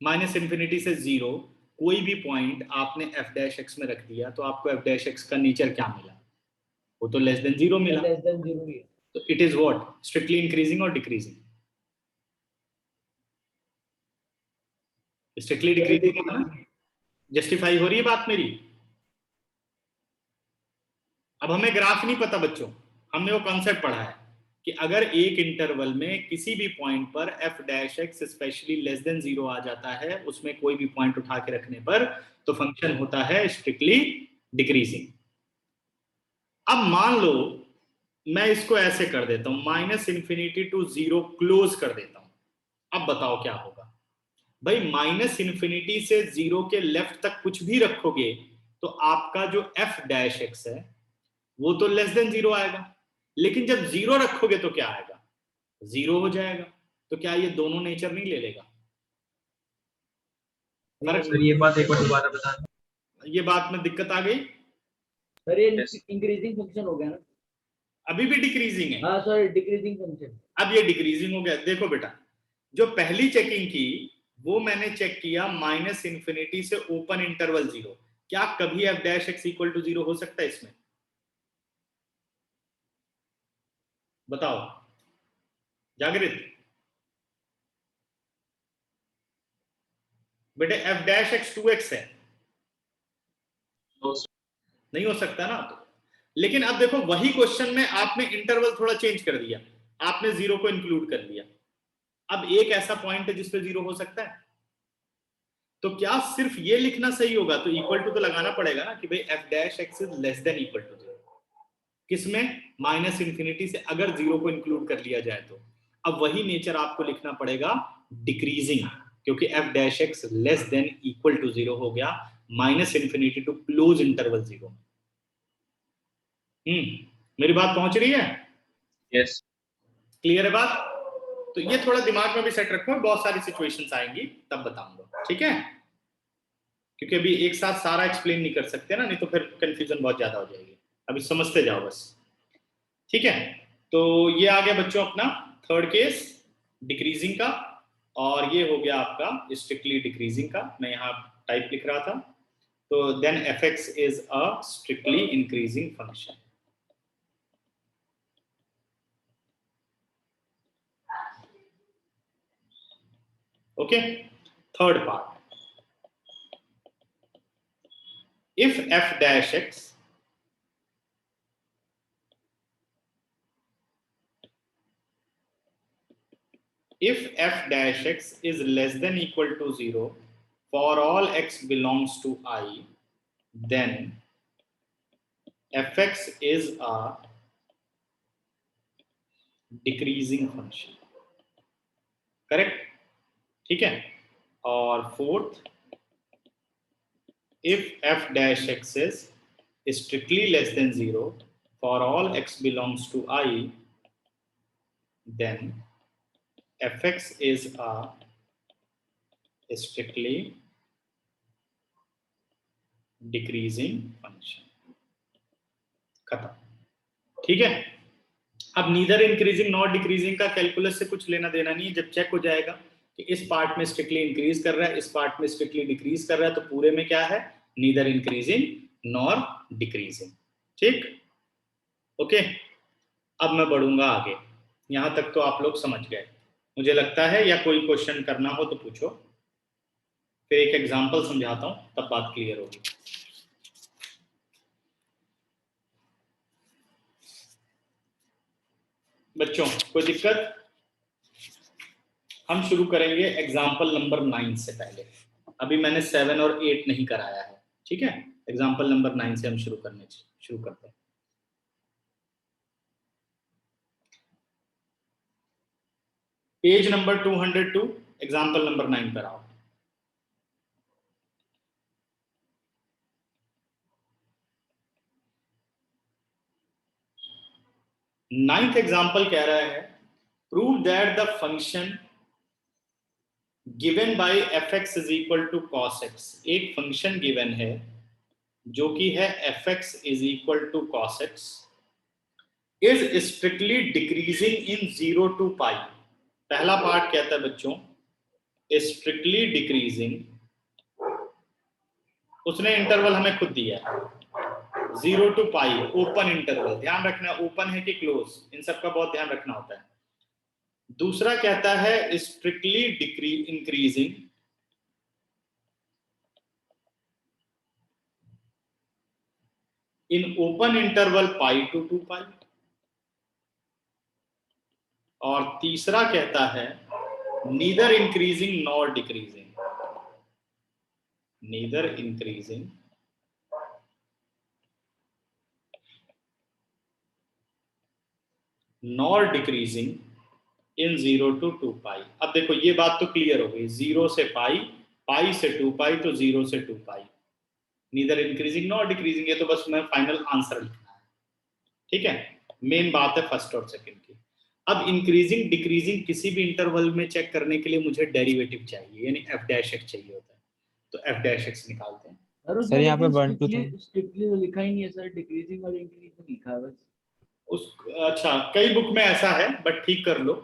[SPEAKER 1] माइनस इन्फिनिटी से 0 कोई भी पॉइंट आपने f डैश x में रख दिया तो आपको f डैश x का नेचर क्या मिला, वो तो लेस देन 0 मिला।
[SPEAKER 2] लेस देन 0 ही।
[SPEAKER 1] तो it is what, strictly increasing और डिक्रीजिंग? Strictly decreasing. जस्टिफाई हो रही है बात मेरी? अब हमें ग्राफ नहीं पता बच्चों, हमने वो कॉन्सेप्ट पढ़ा है कि अगर एक इंटरवल में किसी भी पॉइंट पर f dash x specially less than 0 आ जाता है, उसमें कोई भी पॉइंट उठा के रखने पर, तो फंक्शन होता है स्ट्रिक्टली डिक्रीजिंग। अब मान लो मैं इसको ऐसे कर देता हूं, -∞ to 0 क्लोज कर देता हूं। अब बताओ क्या होगा भाई, -∞ से 0 के लेफ्ट तक कुछ भी रखोगे तो आपका जो f' है वो तो लेस देन 0 आएगा, लेकिन जब 0 रखोगे तो क्या आएगा, 0 हो जाएगा। तो क्या ये दोनों नेचर नहीं ले लेगा? फर्क
[SPEAKER 5] सर ये बात एक बार दोबारा बताना।
[SPEAKER 1] ये बात में दिक्कत आ गई?
[SPEAKER 2] सर ये
[SPEAKER 5] Yes.
[SPEAKER 2] इंक्रीजिंग फंक्शन हो गया ना।
[SPEAKER 1] अभी भी डिक्रीजिंग है।
[SPEAKER 2] हाँ सर, डिक्रीजिंग फंक्शन।
[SPEAKER 1] अब ये डिक्रीजिंग हो गया। देखो बेटा, जो पहली चेकिंग की वो मैंने चेक किया -∞ से ओपन इंटरवल 0। क्या कभी f' इक्वल टू 0 हो सकता है इसमें? बताओ जागृत बेटे, f' 2x है, नहीं हो सकता ना। तो लेकिन अब देखो वही क्वेश्चन में आपने इंटरवल थोड़ा चेंज कर दिया, आपने 0 को इंक्लूड कर लिया। अब एक ऐसा पॉइंट है जिसपे 0 हो सकता है, तो क्या सिर्फ ये लिखना सही होगा? तो इक्वल टू तो लगाना पड़ेगा ना कि भाई f' is less than equal to 0। किसमें? -∞ से अगर 0 को इंक्लूड कर लिया जाए तो। अब वही नेचर आपको लिखना पड़ेगा डिक्रीजिंग, क्योंकि f' less than equal to 0 हो गया -∞ टू क्लोज इंटरवल 0। मेरी बात पहुंच रही है?
[SPEAKER 5] यस।
[SPEAKER 1] क्लियर है बात? तो ये थोड़ा दिमाग में भी सेट रखो, बहुत सारी सिचुएशंस आएंगी तब बताऊंगा, ठीक है? क्योंकि अभी एक साथ सारा एक्सप्लेन नहीं कर सकते ना, नहीं तो फिर कंफ्यूजन बहुत ज्यादा हो जाएगी। अभी समझते जाओ बस, ठीक है? तो ये आ गया बच्चों अपना थर्ड केस डिक्रीजिंग का, और ये हो गया आपका स्ट्रिक्टली डिक्रीजिंग का। मैं यहाँ टाइप लिख रहा था। तो then f(x) is a strictly increasing function. Okay, third part, if f'(x) if f'(x) is less than equal to 0 for all x belongs to I, then f(x) is a decreasing function। Correct? ठीक है। और fourth, if f'(x) is strictly less than 0 for all x belongs to I, then f(x) is a strictly decreasing function. खत्म, ठीक है? अब neither increasing not decreasing का calculus से कुछ लेना देना नहीं है। जब चेक हो जाएगा कि इस पार्ट में स्ट्रिक्टली इंक्रीज कर रहा है, इस पार्ट में स्ट्रिक्टली डिक्रीज कर रहा है, तो पूरे में क्या है? Neither increasing nor decreasing. ठीक, ओके। अब मैं बढ़ूंगा आगे। यहां तक तो आप लोग समझ गए मुझे लगता है, या कोई क्वेश्चन करना हो तो पूछो, फिर एक एग्जांपल समझाता हूं, तब बात क्लियर होगी। बच्चों कोई दिक्कत? हम शुरू करेंगे एग्जाम्पल नंबर 9 से पहले। अभी मैंने 7 और 8 नहीं कराया है, ठीक है? एग्जाम्पल नंबर 9 से हम शुरू करते हैं। पेज नंबर 202, एग्जाम्पल नंबर 9 पर आओ। नाइन्थ एग्जाम्पल कह रहा है, prove that the function given by f(x) is equal to cos x। एक फंक्शन गिवन है जो कि है f(x) is equal to cos x, is strictly decreasing in 0 to π। पहला पार्ट कहता है बच्चों स्ट्रिक्टली डिक्रीजिंग, उसने इंटरवल हमें खुद दिया है 0 to π, ओपन इंटरवल। ध्यान रखना ओपन है कि क्लोज, इन सब का बहुत ध्यान रखना होता है। दूसरा कहता है strictly increasing in open interval π to 2π। और तीसरा कहता है neither increasing nor decreasing, neither increasing nor decreasing in 0 to 2 pi. अब देखो ये बात तो क्लियर हो गई, 0 से पाई, पाई से 2 पाई, तो 0 से 2 पाई, नीदर इंक्रीजिंग नॉर डिक्रीजिंग। ये तो बस मैं फाइनल आंसर लिखना है, ठीक है। मेन बात है फर्स्ट और सेकंड की। अब इंक्रीजिंग डिक्रीजिंग किसी भी इंटरवल में चेक करने के लिए मुझे डेरिवेटिव चाहिए, यानी f डैश x चाहिए होता है, तो f डैश x निकालते हैं।
[SPEAKER 6] सर यहाँ पे 1 2
[SPEAKER 2] स्ट्रिक्टली तो लिखा ही नहीं है सर, डिक्रीजिंग और इंक्रीजिंग लिखा है बस।
[SPEAKER 1] अच्छा, कई बुक में ऐसा है, बट ठीक कर लो।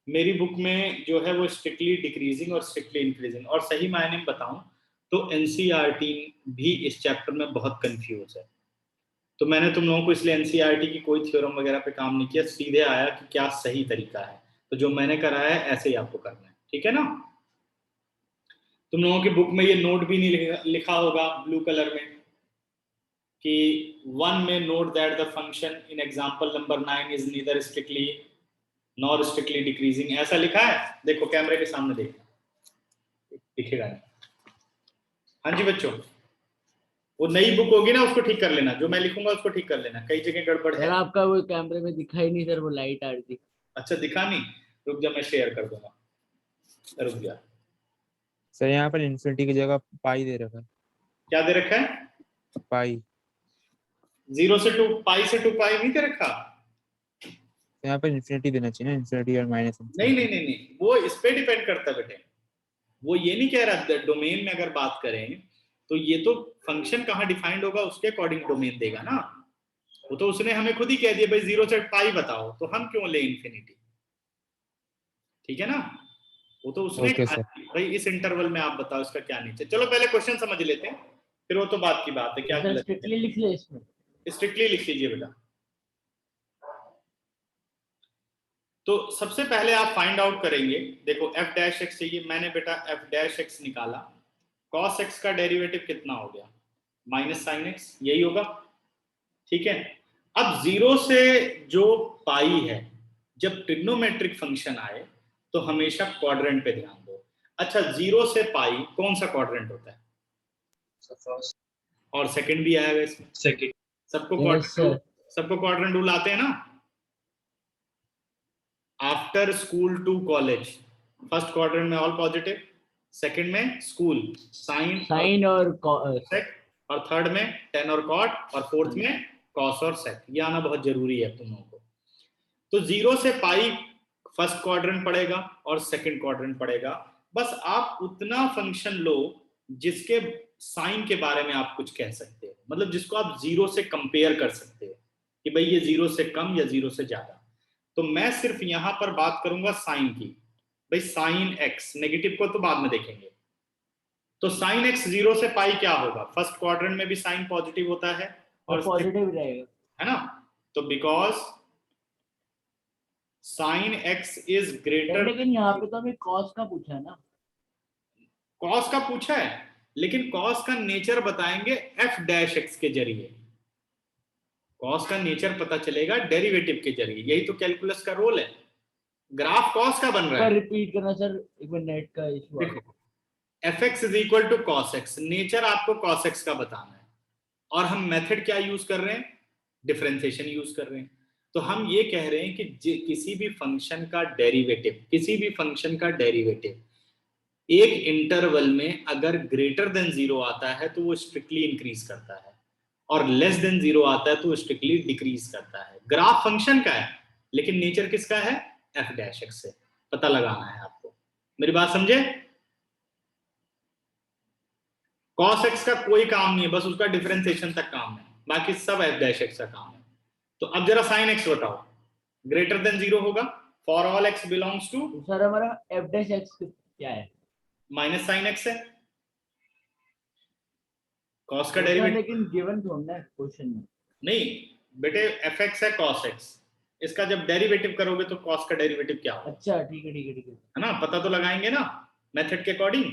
[SPEAKER 1] मेरी बुक में जो है वो स्ट्रिक्टली डिक्रीजिंग और स्ट्रिक्टली इंक्रीजिंग। और सही मायने में बताऊं तो एनसीईआरटी भी इस चैप्टर में बहुत कंफ्यूज है। तो मैंने तुम लोगों को इसलिए एनसीईआरटी की कोई थ्योरम वगैरह पे काम नहीं किया, सीधे आया कि क्या सही तरीका है। तो जो मैंने कराया है ऐसे ही आपको करना है, ठीक है ना। तुम लोगों की बुक में ये नोट भी नहीं लिखा होगा ब्लू कलर में कि 1 में note that the function in example number 9 is neither strictly nor strictly decreasing, ऐसा लिखा है। देखो कैमरे के सामने देखो, दिखेगा नहीं। हाँ जी बच्चों, वो नई बुक होगी ना, उसको ठीक कर लेना, जो मैं लिखूंगा उसको ठीक कर लेना, कई जगह गड़बड़ है।
[SPEAKER 2] सर आपका वो कैमरे में दिखा ही नहीं सर, वो लाइट आ रही थी।
[SPEAKER 1] अच्छा दिखा नहीं, रुक जा मैं शेयर कर दूंगा, रुक जा।
[SPEAKER 6] सर यहाँ पर इन्फिनिटी की जगह पाई दे रखा है,
[SPEAKER 1] क्या दे रखा है?
[SPEAKER 6] पाई।
[SPEAKER 1] 0 से 2 पाई से 2 पाई नहीं दे रखा।
[SPEAKER 6] यहाँ पर इन्फिनिटी देना चाहिए ना, इन्फिनिटी और माइनस।
[SPEAKER 1] नहीं नहीं नहीं नहीं, वो इस पे डिपेंड करता है बेटे। वो ये नहीं कह रहा, डोमेन में अगर बात करें तो ये तो फंक्शन कहाँ डिफाइंड होगा उसके अकॉर्डिंग डोमेन देगा ना। वो तो उसने हमें खुद ही कह दिया भाई 0 से पाई बताओ, तो हम क्यों ले इन्फिनिटी, ठीक है ना। वो तो उसने
[SPEAKER 6] ओके
[SPEAKER 1] कहा
[SPEAKER 6] सर।
[SPEAKER 1] भाई इस इंटरवल में आप बताओ इसका क्या नीचे। चलो पहले क्वेश्चन समझ लेते हैं, फिर वो तो बात की बात है क्या
[SPEAKER 2] सर स्ट्रिक्टली लिख ले इसमें।
[SPEAKER 1] स्ट्रिक्टली लिख लीजिए बेटा। तो सबसे पहले आप फाइंड आउट करेंगे, देखो f डैश x चाहिए, मैंने बेटा f डैश x निकाला। cos x का डेरिवेटिव कितना हो गया? माइनस साइन x, यही होगा, ठीक है। अब 0 से जो पाई है, जब ट्रिग्नोमेट्रिक फंक्शन आए तो हमेशा क्वाड्रेंट पे ध्यान दो। अच्छा 0 से पाई कौन सा क्वाड्रेंट होता है?
[SPEAKER 5] फर्स्ट
[SPEAKER 1] और सेकंड भी आएगा इसमें,
[SPEAKER 5] सेकंड।
[SPEAKER 1] सबको
[SPEAKER 2] Yes,
[SPEAKER 1] क्वाड्रेंट,
[SPEAKER 2] sir.
[SPEAKER 1] सबको क्वाड्रेंट रूल आते हैं ना। After school to college, first quadrant में ऑल पॉजिटिव, सेकंड में स्कूल साइन
[SPEAKER 2] और
[SPEAKER 1] सेक, और थर्ड में टेन और कॉट, और फोर्थ में कॉस और सेक। ये आना बहुत जरूरी है तुम लोगों को। तो 0 से पाई फर्स्ट क्वाड्रेंट पड़ेगा और सेकंड क्वाड्रेंट पड़ेगा। बस आप उतना फंक्शन लो जिसके साइन के बारे में आप कुछ कह सकते हो, मतलब जिसको आप 0 से कंपेयर कर सकते हो कि भाई ये 0 से कम या 0 से ज्यादा। तो मैं सिर्फ यहां पर बात करूंगा साइन की, भाई साइन एक्स, नेगेटिव को तो बाद में देखेंगे। तो साइन एक्स 0 से पाई क्या होगा? फर्स्ट क्वाड्रेंट में भी साइन पॉजिटिव होता है और
[SPEAKER 2] पॉजिटिव रहेगा,
[SPEAKER 1] है ना। तो because sine x is greater,
[SPEAKER 2] लेकिन यहाँ पे तो हमें कॉस का पूछा है ना।
[SPEAKER 1] कॉस का पूछा है, लेकिन कॉस का नेचर बताएंगे एफ डैश एक्स के जरिए। कॉस का नेचर पता चलेगा डेरिवेटिव के जरिए, यही तो कैलकुलस का रोल है। ग्राफ कॉस का बन रहा है,
[SPEAKER 2] रिपीट करना सर, एक मिनट नेट का इशू।
[SPEAKER 1] देखो F X is equal to cos X, nature आपको कॉस एक्स का बताना है, और हम मेथड क्या यूज कर रहे हैं? डिफरेंशिएशन यूज कर रहे हैं। तो हम ये कह रहे हैं कि किसी भी फंक्शन का डेरिवेटिव, किसी भी फंक्शन का डेरिवेटिव एक इंटरवल में अगर ग्रेटर देन 0 आता है तो वो स्ट्रिक्टली इंक्रीज करता है, और लेस देन 0 आता है तो स्ट्रिक्टली डिक्रीज करता है। ग्राफ फंक्शन का है, लेकिन नेचर किसका है? एफ डैश एक्स से पता लगाना है आपको। मेरी बात समझे? cos x का कोई काम नहीं है, बस उसका डिफरेंशिएशन तक काम है, बाकी सब एफ डैश एक्स का काम है। तो अब जरा साइन x बताओ, ग्रेटर देन 0 होगा for all x belongs to,
[SPEAKER 2] sir हमारा एफ डैश एक्स क्या है?
[SPEAKER 1] माइनस साइन x है। cos का डेरिवेटिव
[SPEAKER 2] लेकिन गिवन थोड़ा है क्वेश्चन में।
[SPEAKER 1] नहीं बेटे, एफ एक्स है cos x, इसका जब डेरिवेटिव करोगे तो cos का डेरिवेटिव क्या होगा?
[SPEAKER 2] अच्छा ठीक है ठीक है ठीक
[SPEAKER 1] है ना, पता तो लगाएंगे ना मेथड के अकॉर्डिंग।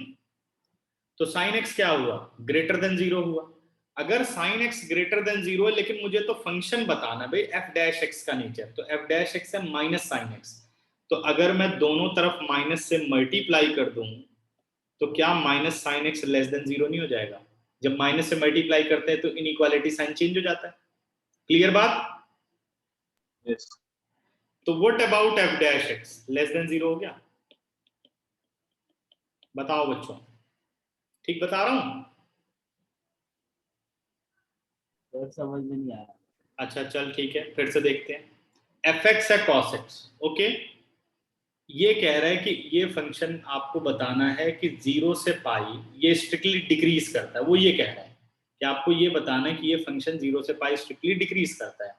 [SPEAKER 1] तो साइन x क्या हुआ? ग्रेटर देन 0 हुआ। अगर साइन x ग्रेटर देन 0 है, लेकिन मुझे तो फंक्शन बताना भाई एफ डैश एक्स का नेचर, तो एफ डैश एक्स है माइनस साइन x। तो अगर मैं दोनों तरफ माइनस से मल्टीप्लाई कर दूं तो क्या minus sine x less than 0 नहीं हो जाएगा? जब माइनस से मल्टीप्लाई करते हैं तो इनइक्वालिटी साइन चेंज हो जाता है। क्लियर बात?
[SPEAKER 5] यस।
[SPEAKER 1] तो what about F dash x less than 0 हो गया? बताओ बच्चों, ठीक बता रहा हूं?
[SPEAKER 2] सर समझ में नहीं आया।
[SPEAKER 1] अच्छा चल ठीक है, फिर से देखते हैं। एफ एक्स है कॉस एक्स, ओके। ये कह रहा है कि ये फंक्शन आपको बताना है कि 0 से पाई ये स्ट्रिक्टली डिक्रीज करता है। वो ये कह रहा है कि आपको ये बताना है कि ये फंक्शन 0 से पाई स्ट्रिक्टली डिक्रीज करता है।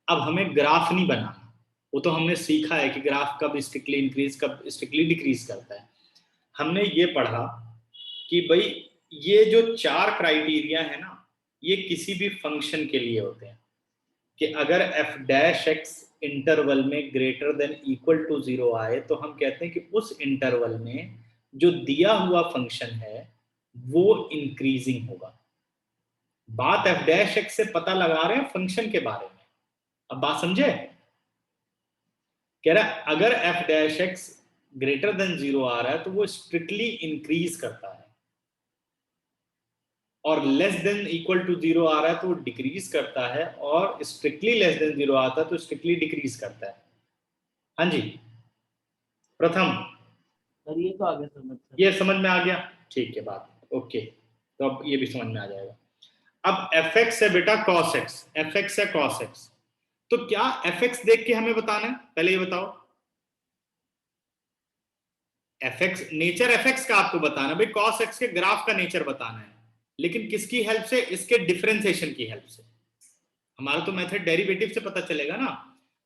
[SPEAKER 1] अब हमें ग्राफ नहीं बनाना, वो तो हमने सीखा है कि ग्राफ कब स्ट्रिक्टली इंक्रीज कब स्ट्रिक्टली डिक्रीज करता है। हमने ये पढ़ा कि भाई ये जो 4 क्राइटेरिया है ना, ये किसी भी फंक्शन के लिए होते हैं कि अगर एफ डैश एक्स इंटरवल में ग्रेटर देन इक्वल टू 0 आए तो हम कहते हैं कि उस इंटरवल में जो दिया हुआ फंक्शन है वो इंक्रीजिंग होगा। बात एफ डैश एक्स से पता लगा रहे हैं फंक्शन के बारे में। अब बात समझे? कह रहा है अगर F dash x greater than 0 आ रहा है तो वो स्ट्रिक्टली इंक्रीज करता है, और लेस देन इक्वल टू 0 आ रहा है तो वो डिक्रीज करता है, और स्ट्रिक्टली लेस देन 0 आता है तो स्ट्रिक्टली डिक्रीज करता है। हाँ जी प्रथम,
[SPEAKER 2] सर ये तो आगे समझ सर।
[SPEAKER 1] ये समझ में आ गया? ठीक है बात, ओके। तो अब ये भी समझ में आ जाएगा। अब एफ एक्स है बेटा कॉस एक्स, एफ एक्स है कॉस एक्स, तो क्या एफ एक्स देख के हमें बताना है? पहले ये बताओ, F x nature F x का आपको बताना है भाई, कॉस एक्स के ग्राफ का नेचर बताना है, लेकिन किसकी हेल्प से? इसके डिफरेंशिएशन की हेल्प से। हमारा तो मेथड डेरिवेटिव से पता चलेगा ना।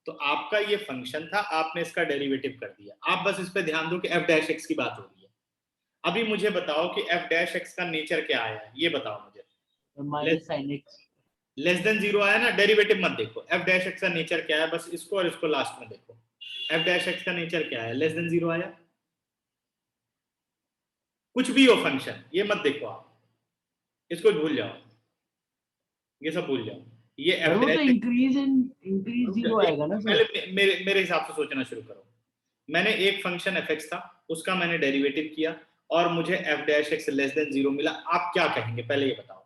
[SPEAKER 1] तो आपका ये फंक्शन था, आपने इसका डेरिवेटिव कर दिया। आप बस इस पे ध्यान दो कि एफ डैश एक्स की बात हो रही है। अभी मुझे बताओ कि एफ डैश एक्स का नेचर क्या आया है, ये बताओ मुझे।
[SPEAKER 2] Minus sine x.
[SPEAKER 1] Less than 0 आया ना, डेरिवेटिव मत देखो। एफ डैश एक्स का नेचर क्या है, बस इसको और इसको लास्ट में देखो। एफ डैश एक्स का नेचर क्या है? लेस देन 0 आया। कुछ भी हो फंक्शन, ये मत देखो आप, इसको भूल जाओ, ये सब भूल जाओ। ये
[SPEAKER 2] सर वो तो इंक्रीज 0 आएगा ना सर।
[SPEAKER 1] पहले मेरे हिसाब से सोचना शुरू करो। मैंने एक फंक्शन एफ एक्स था, उसका मैंने डेरिवेटिव किया और मुझे F dash x less than 0 मिला। आप क्या कहेंगे पहले ये बताओ।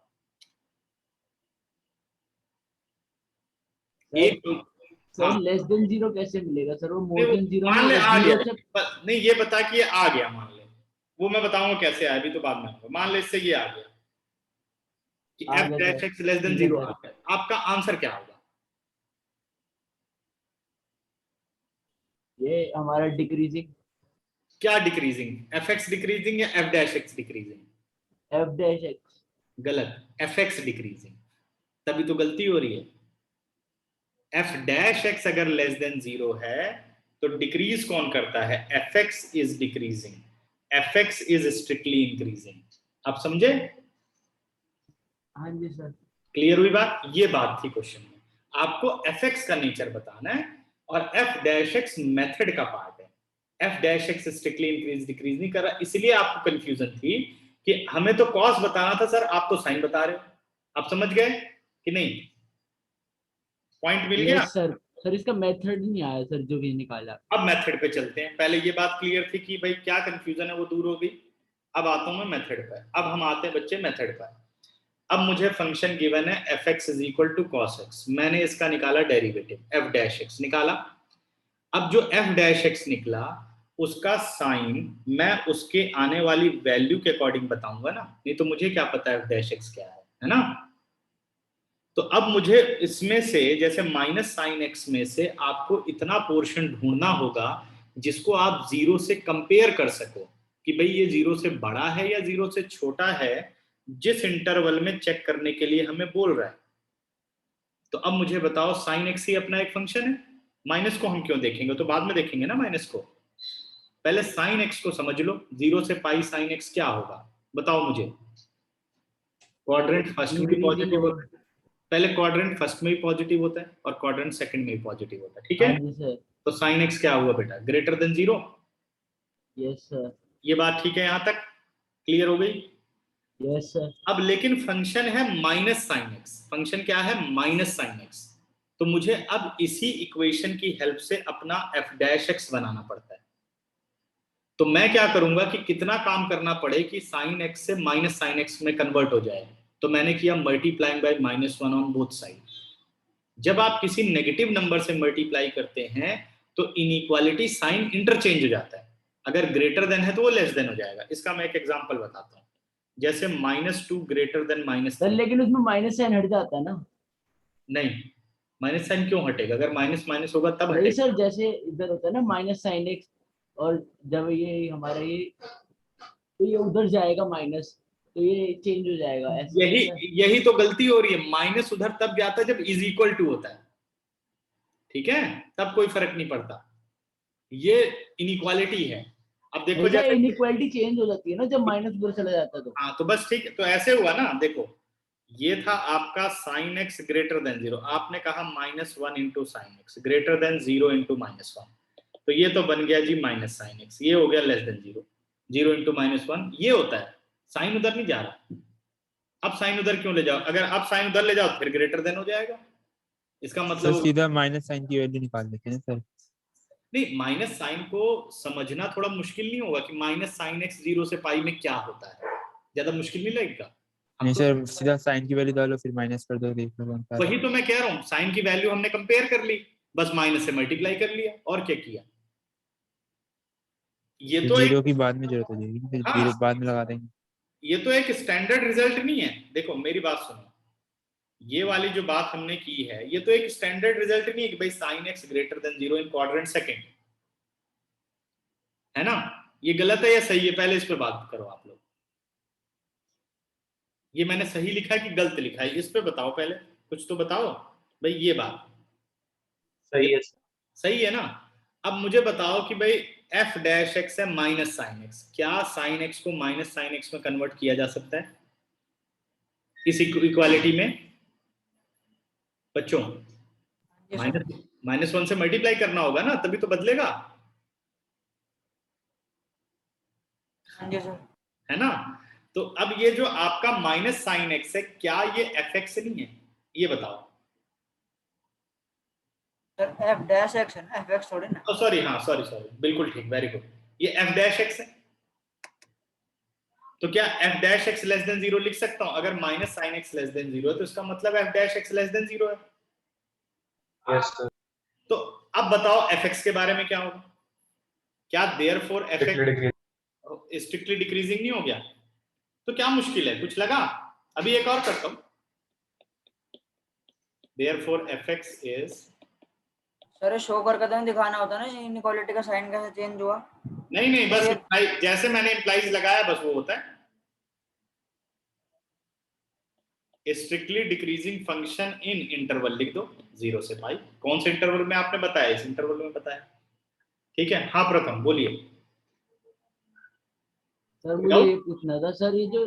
[SPEAKER 1] एक
[SPEAKER 2] सर लेस देन 0 कैसे मिलेगा सर? वो मोर देन 0
[SPEAKER 1] मान ले आ गया,
[SPEAKER 2] से।
[SPEAKER 1] नहीं ये बता कि ये आ गया, मान ले। वो मैं बताऊंगा कैसे आया, अभी तो बाद में आऊंगा। मान ले इससे ये आ गया कि F dash x less than 0 आ गया। आपका आंसर क्या होगा?
[SPEAKER 2] ये हमारा डिक्रीजिंग।
[SPEAKER 1] क्या डिक्रीजिंग? एफ एक्स डिक्रीजिंग या F dash x decreasing?
[SPEAKER 2] F dash x.
[SPEAKER 1] गलत, एफ एक्स डिक्रीजिंग। तभी तो गलती हो रही है। एफ डैश एक्स अगर लेस देन 0 है तो डिक्रीज कौन करता है? F X is decreasing, F X is strictly increasing. आप समझे?
[SPEAKER 2] हाँ जी सर।
[SPEAKER 1] क्लियर हुई बात? ये बात थी क्वेश्चन में। आपको एफ एक्स का नेचर बताना है और एफ डैश एक्स मेथड का पार्ट है। F dash x strictly increase decrease नहीं कर रहा, इसलिए आपको कंफ्यूजन थी कि हमें तो कॉस बताना था सर, आप तो साइन बता रहे हो। आप समझ गए कि नहीं? पॉइंट मिल गया?
[SPEAKER 2] सर इसका मेथड नहीं आया सर जो भी निकाला।
[SPEAKER 1] अब मेथड पे चलते हैं। पहले ये बात क्लियर थी कि भाई क्या कंफ्यूजन है, वो दूर हो गई। अब आता हूं मैं मेथड पर। अब हम आते हैं बच्चे मेथड पर। अब मुझे फंक्शन गिवन है F X is equal to cos X, मैंने इसका निकाला डेरिवेटिव, एफ डैश एक्स निकाला। अब जो एफ डैश एक्स निकला उसका साइन मैं उसके आने वाली वैल्यू के अकॉर्डिंग बताऊंगा ना, नहीं तो मुझे क्या पता एफ डैश एक्स क्या है ना। तो अब मुझे इसमें से जैसे माइनस साइन एक्स में से आपको इतना पोर्शन ढूंढना होगा जिसको आप 0 से कंपेयर कर सको कि भाई ये 0 से बड़ा है या 0 से छोटा है, जिस इंटरवल में चेक करने के लिए हमें बोल रहा है। तो अब मुझे बताओ साइन एक्स ही अपना एक फंक्शन है, माइनस को हम क्यों देखेंगे? तो बाद में देखेंगे ना माइनस को। पहले साइन एक्स को समझ लो, 0 से पाई साइन एक्स क्या होगा बताओ मुझे। क्वाड्रेंट फर्स्ट में भी पॉजिटिव होता है, पहले क्वाड्रेंट फर्स्ट में भी पॉजिटिव होता है और क्वाड्रेंट सेकंड में भी पॉजिटिव होता है, ठीक है? तो साइन एक्स क्या हुआ बेटा? Greater than 0।
[SPEAKER 2] Yes sir.
[SPEAKER 1] ये बात ठीक है, यहां तक क्लियर हो गई?
[SPEAKER 2] Yes sir.
[SPEAKER 1] अब लेकिन फंक्शन है माइनस साइन एक्स, फंक्शन क्या है? Minus sine x. तो मुझे अब इसी इक्वेशन की हेल्प से अपना एफ डैश एक्स बनाना पड़ता है। तो मैं क्या करूंगा कि कितना काम करना पड़े कि साइन एक्स से माइनस साइन एक्स में कन्वर्ट हो जाए। तो मैंने किया multiplying by -1 on both side. जब आप किसी नेगेटिव नंबर से मल्टीप्लाई करते हैं तो इनइक्वालिटी साइन इंटरचेंज हो जाता है, अगर ग्रेटर देन है तो वो लेस देन हो जाएगा। इसका मैं एक एग्जांपल बताता हूँ, जैसे -2 ग्रेटर देन
[SPEAKER 2] सर
[SPEAKER 1] -3।
[SPEAKER 2] लेकिन उसमें माइनस साइन हट जाता है ना।
[SPEAKER 1] नहीं, माइनस साइन क्यों हटेगा? अगर माइनस माइनस होगा तब
[SPEAKER 2] नहीं
[SPEAKER 1] हटेगा।
[SPEAKER 2] सर, जैसे इधर होता है ना माइनस साइन एक्स, और जब ये हमारा ये, तो ये उधर जाएगा माइनस, तो ये चेंज हो जाएगा ऐसे
[SPEAKER 1] यही
[SPEAKER 2] है सर?
[SPEAKER 1] यही तो गलती हो रही है, माइनस उधर तब जाता है जब इज इक्वल टू होता है, ठीक है, तब कोई फर्क नहीं पड़ता, ये इनइक्वालिटी है। अब देखो
[SPEAKER 2] नहीं सर,
[SPEAKER 1] जैसे,
[SPEAKER 2] इनइक्वालिटी चेंज हो जाती है ना जब माइनस उधर चला जाता है तो।
[SPEAKER 1] हाँ तो बस ठीक है, तो ऐसे हुआ ना, देखो ये था आपका sin x ग्रेटर देन 0, आपने कहा -1 into sine x greater than 0 into -1, तो ये तो बन गया जी माइनस साइन एक्स, ये हो गया लेस देन 0, 0 इंटू -1 ये होता है, साइन उधर नहीं जा रहा। अब साइन उधर क्यों ले जाओ? अगर आप साइन उधर ले जाओ फिर ग्रेटर देन हो जाएगा, इसका
[SPEAKER 6] सर
[SPEAKER 1] मतलब
[SPEAKER 6] सीधा माइनस साइन की वैल्यू निकाल लेते हैं सर।
[SPEAKER 1] नहीं, माइनस साइन को समझना थोड़ा मुश्किल नहीं होगा कि माइनस साइन एक्स 0 से पाई में क्या होता है, ज्यादा मुश्किल नहीं लगेगा हम
[SPEAKER 6] नहीं
[SPEAKER 1] तो।
[SPEAKER 6] सर, सीधा साइन की वैल्यू डालो फिर माइनस कर दो, देख लो कौन सा आ रहा
[SPEAKER 1] वही तो मैं कह रहा हूँ, साइन की वैल्यू हमने कंपेयर कर ली, बस माइनस से मल्टीप्लाई कर लिया, और क्या किया। ये
[SPEAKER 6] है।
[SPEAKER 1] तो
[SPEAKER 6] जीरो
[SPEAKER 1] एक,
[SPEAKER 6] की बाद में जरूरत हो जाएगी, फिर
[SPEAKER 1] हाँ
[SPEAKER 6] जीरो बाद में लगा देंगे।
[SPEAKER 1] ये तो एक स्टैंडर्ड रिजल्ट नहीं है। देखो मेरी बात सुनो, ये वाली जो बात हमने की है ये तो एक स्टैंडर्ड रिजल्ट नहीं है कि भाई साइन एक्स ग्रेटर देन 0 इन क्वाड्रेंट सेकंड, है ना? ये गलत है या सही है, पहले इस पे बात करो आप लोग। ये मैंने सही लिखा है कि गलत लिखा है, इस पे बताओ पहले, कुछ तो बताओ भाई। ये बात
[SPEAKER 5] सही है सर।
[SPEAKER 1] सही है ना? अब मुझे बताओ कि भाई f डैश एक्स है माइनस साइन एक्स, क्या साइन एक्स को माइनस साइन एक्स में कन्वर्ट किया जा सकता है इस इक्वालिटी में बच्चों?
[SPEAKER 4] जी सर।
[SPEAKER 1] -1 से मल्टीप्लाई करना होगा ना, तभी तो बदलेगा,
[SPEAKER 4] हाँ जी सर।
[SPEAKER 1] है ना? तो अब ये जो आपका माइनस साइन एक्स है, क्या ये एफ एक्स नहीं है? ये बताओ।
[SPEAKER 4] सर एफ डैश एक्स है ना, एफ एक्स थोड़ी ना।
[SPEAKER 1] सॉरी, हाँ सॉरी सॉरी, बिल्कुल ठीक, वेरी गुड, ये एफ डैश एक्स है। तो क्या F dash x less than 0 लिख सकता हूं? अगर minus sine x less than 0 है तो इसका मतलब F dash x less than 0 है।
[SPEAKER 5] Yes sir.
[SPEAKER 1] तो अब बताओ एफ एक्स के बारे में क्या होगा? क्या therefore F x strictly decreasing नहीं हो गया? तो क्या मुश्किल है, कुछ लगा? अभी एक और करता हूं, therefore F X is,
[SPEAKER 4] sir show करके तो नहीं दिखाना होता ना इनइक्वालिटी का साइन कैसे चेंज हुआ।
[SPEAKER 1] नहीं नहीं, बस
[SPEAKER 4] ये-
[SPEAKER 1] जैसे मैंने इंप्लाइज लगाया बस वो होता है, strictly decreasing function in interval लिख दो 0 से पाई। कौन से इंटरवल में आपने बताया? इस इंटरवल में बताया, ठीक है। हाँ प्रथम बोलिए।
[SPEAKER 2] सर मुझे ये पूछना था सर, ये जो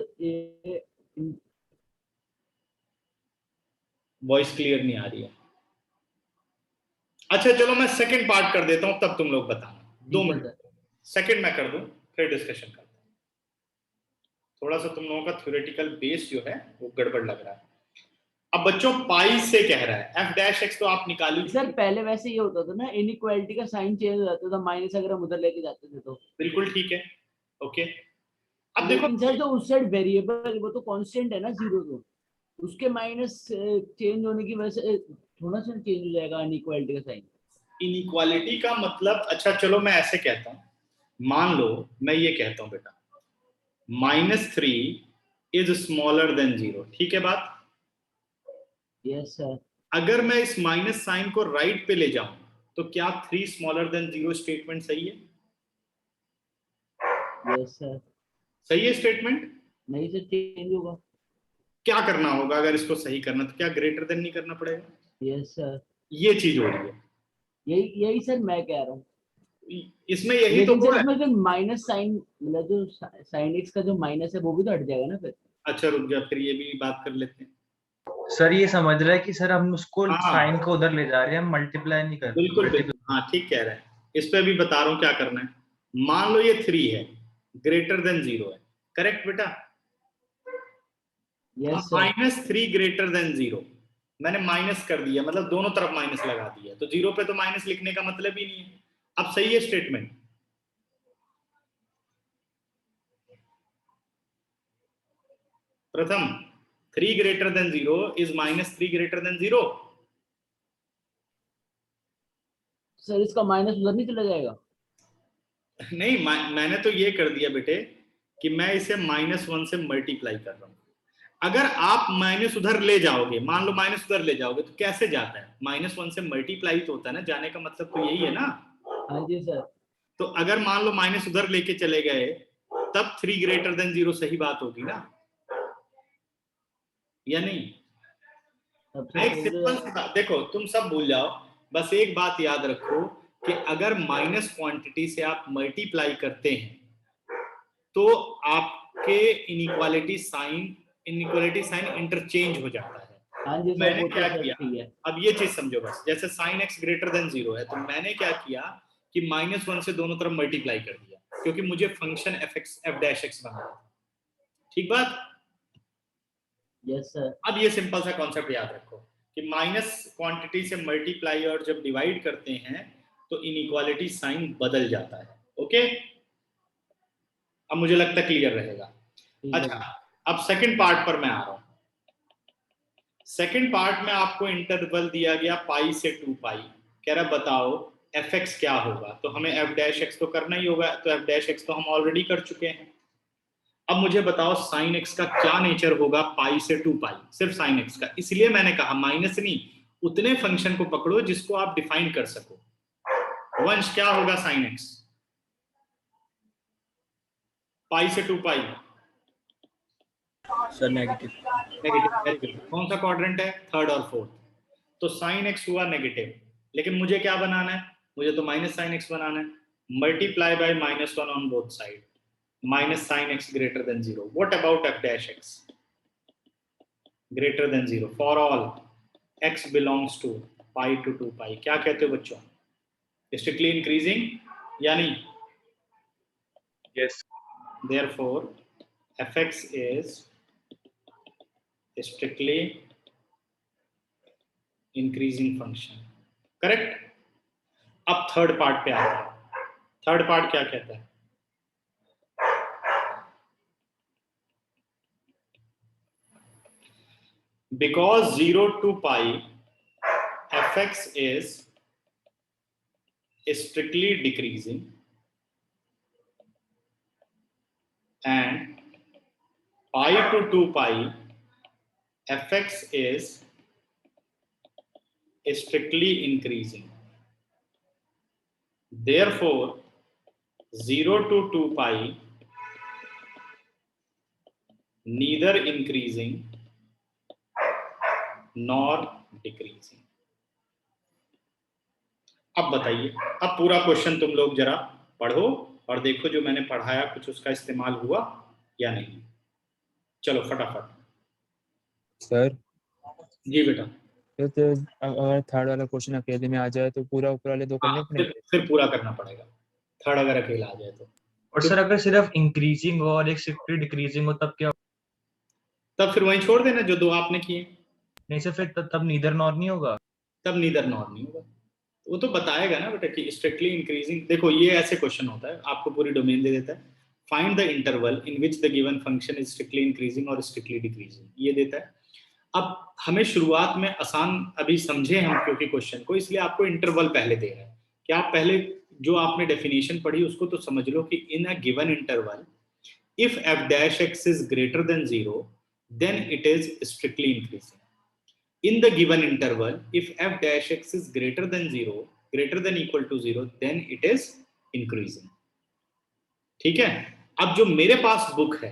[SPEAKER 1] वॉइस क्लियर नहीं आ रही है। अच्छा चलो मैं सेकंड पार्ट कर देता हूं, तब तुम लोग बताना, 2
[SPEAKER 2] ठीक है
[SPEAKER 1] मिनट
[SPEAKER 2] सर।
[SPEAKER 1] सेकंड मैं कर दूं, फिर डिस्कशन करते हैं। थोड़ा सा तुम लोगों का थ्योरेटिकल बेस जो है वो गड़बड़ लग रहा है। अब बच्चों पाई से कह रहा है, एफ डैश एक्स तो आप निकाल ही
[SPEAKER 2] सर
[SPEAKER 1] चुके।
[SPEAKER 2] पहले वैसे ये होता था ना, इनइक्वालिटी का साइन चेंज हो जाता था, माइनस अगर हम उधर लेके जाते थे तो।
[SPEAKER 1] बिल्कुल ठीक है, ओके। अब देखो,
[SPEAKER 2] लेकिन सर जो उस साइड वेरिएबल वो तो कांस्टेंट है ना, 0 तो उसके माइनस चेंज होने की वजह से थोड़ा सा चेंज हो जाएगा इनइक्वालिटी का साइन।
[SPEAKER 1] इनइक्वालिटी का मतलब, अच्छा चलो मैं ऐसे कहता हूं, मान लो मैं ये कहता हूं बेटा -3 इज स्मॉलर देन 0, ठीक है बात?
[SPEAKER 2] Yes sir.
[SPEAKER 1] अगर मैं इस माइनस साइन को राइट पे ले जाऊं तो क्या 3 स्मॉलर देन 0 स्टेटमेंट सही है?
[SPEAKER 2] Yes sir.
[SPEAKER 1] सही है स्टेटमेंट?
[SPEAKER 2] नहीं सर, चेंज होगा।
[SPEAKER 1] क्या करना होगा अगर इसको सही करना? तो क्या ग्रेटर देन नहीं करना पड़ेगा?
[SPEAKER 2] Yes sir.
[SPEAKER 1] ये चीज हो रही है
[SPEAKER 2] यही यही सर मैं कह रहा हूँ।
[SPEAKER 1] इसमें, यही तो
[SPEAKER 2] लेकिन
[SPEAKER 1] वो
[SPEAKER 2] सर
[SPEAKER 1] है।
[SPEAKER 2] इसमें जो माइनस साइन, मतलब जो साइन एक्स का जो माइनस है वो भी तो हट जाएगा ना फिर।
[SPEAKER 1] अच्छा रुक जा, फिर ये भी बात कर लेते हैं।
[SPEAKER 5] सर ये समझ रहा है कि सर हम उसको
[SPEAKER 1] हाँ
[SPEAKER 5] साइन को उधर ले जा रहे हैं, हम मल्टीप्लाई नहीं कर रहे।
[SPEAKER 1] बिल्कुल बिल्कुल, हाँ ठीक कह रहे हैं। इस पे भी बता रहा हूं क्या करना है। मान लो ये 3 है, ग्रेटर देन 0 है, करेक्ट बेटा?
[SPEAKER 2] Yes sir.
[SPEAKER 1] -3 ग्रेटर देन 0, मैंने माइनस कर दिया, मतलब दोनों तरफ माइनस लगा दिया, तो 0 पे तो माइनस लिखने का मतलब ही नहीं है। अब सही है स्टेटमेंट? प्रथम, 3 greater than 0 is -3 greater than 0।
[SPEAKER 2] Sir इसका माइनस उधर नहीं चला जाएगा?
[SPEAKER 1] नहीं, मैंने तो ये कर दिया बेटे कि मैं इसे -1 से मल्टीप्लाई कर रहा हूं। अगर आप माइनस उधर ले जाओगे, मान लो माइनस उधर ले जाओगे, तो कैसे जाता है? -1 से मल्टीप्लाई तो होता है ना, जाने का मतलब तो यही है ना।
[SPEAKER 2] हाँ जी सर।
[SPEAKER 1] तो अगर मान लो माइनस उधर लेके चले गए, तब 3 ग्रेटर देन 0 सही बात होगी ना, या नहीं? एक सिंपल सी बात देखो, तुम सब भूल जाओ, बस एक बात याद रखो कि अगर माइनस क्वांटिटी से आप मल्टीप्लाई करते हैं तो आपके इनइक्वालिटी साइन इंटरचेंज हो जाता है।
[SPEAKER 2] हाँ जी सर,
[SPEAKER 1] मैंने
[SPEAKER 2] वो तो
[SPEAKER 1] क्या
[SPEAKER 2] सर
[SPEAKER 1] किया,
[SPEAKER 2] ठीक है।
[SPEAKER 1] अब ये चीज समझो बस, जैसे sin x ग्रेटर देन 0 है, तो मैंने क्या किया कि -1 से दोनों तरफ मल्टीप्लाई कर दिया, क्योंकि मुझे फंक्शन f'(x) बनाना था। ठीक बात?
[SPEAKER 2] Yes sir.
[SPEAKER 1] अब ये सिंपल सा कॉन्सेप्ट याद रखो कि माइनस क्वांटिटी से मल्टीप्लाई और जब डिवाइड करते हैं तो इनइक्वालिटी साइन बदल जाता है। ओके, अब मुझे लगता है क्लियर रहेगा। अच्छा, अब सेकंड पार्ट पर मैं आ रहा हूं। सेकंड पार्ट में आपको इंटरवल दिया गया पाई से 2 पाई, कह रहा बताओ f(x) क्या होगा, तो हमें f'(x) तो करना ही होगा, तो f'(x) तो हम ऑलरेडी कर चुके हैं। अब मुझे बताओ sin x का क्या नेचर होगा पाई से 2 पाई, सिर्फ sin x का। इसलिए मैंने कहा माइनस नहीं, उतने फंक्शन को पकड़ो जिसको आप डिफाइन कर सको। वंश क्या होगा sin x पाई से 2 pi?
[SPEAKER 6] Sir negative.
[SPEAKER 1] Negative, very good. कौन सा क्वाड्रेंट है? थर्ड और फोर्थ। तो sin x हुआ नेगेटिव, लेकिन मुझे क्या बनाना है? मुझे तो -sin x बनाना है। Multiply by -1 on both side, -sin x greater than 0। What about f'(x) greater than 0 for all x belongs to pi to 2 pi? क्या कहते हो बच्चों? स्ट्रिक्टली इंक्रीजिंग या नहीं?
[SPEAKER 5] Yes.
[SPEAKER 1] Therefore f(x) is strictly increasing function. Correct? अब third part पे आता है। थर्ड पार्ट क्या कहता है? Because 0 to pi f(x) is strictly decreasing and pi to 2 pi f(x) is strictly increasing. Therefore 0 to 2 pi neither increasing nor decreasing. अब बताइए, अब पूरा क्वेश्चन तुम लोग जरा पढ़ो और देखो जो मैंने पढ़ाया कुछ उसका इस्तेमाल हुआ या नहीं। चलो फटाफट।
[SPEAKER 6] सर
[SPEAKER 1] जी बेटा।
[SPEAKER 6] तो अगर थर्ड वाला क्वेश्चन अकेले में आ जाए तो पूरा ऊपर वाले दो करने पड़ेंगे?
[SPEAKER 1] फिर पूरा करना पड़ेगा, थर्ड अगर अकेला आ जाए तो।
[SPEAKER 5] और सर अगर सिर्फ इंक्रीजिंग हो और एक स्ट्रिक्टली डिक्रीजिंग हो तब क्या?
[SPEAKER 1] तब फिर वहीं छोड़ देना जो दो आपने किए।
[SPEAKER 5] नहीं सर, फिर तब नीदर नॉर नहीं होगा?
[SPEAKER 1] तब नीदर नॉर नहीं होगा, वो तो बताएगा ना बेटा कि स्ट्रिक्टली इंक्रीजिंग। देखो ये ऐसे क्वेश्चन होता है, आपको पूरी डोमेन दे देता है, find the interval in which the given function is strictly increasing और स्ट्रिक्टली डिक्रीजिंग, ये देता है। अब हमें शुरुआत में आसान अभी समझे हम क्योंकि क्वेश्चन को, इसलिए आपको इंटरवल पहले दे रहा है कि आप पहले जो आपने डेफिनेशन पढ़ी उसको तो समझ लो कि in a given interval if f'(x) is greater than 0 then it is strictly increasing. In the given interval, if f'(x) is greater than 0, greater than equal to 0, then it is increasing. ठीक है? अब जो मेरे पास book है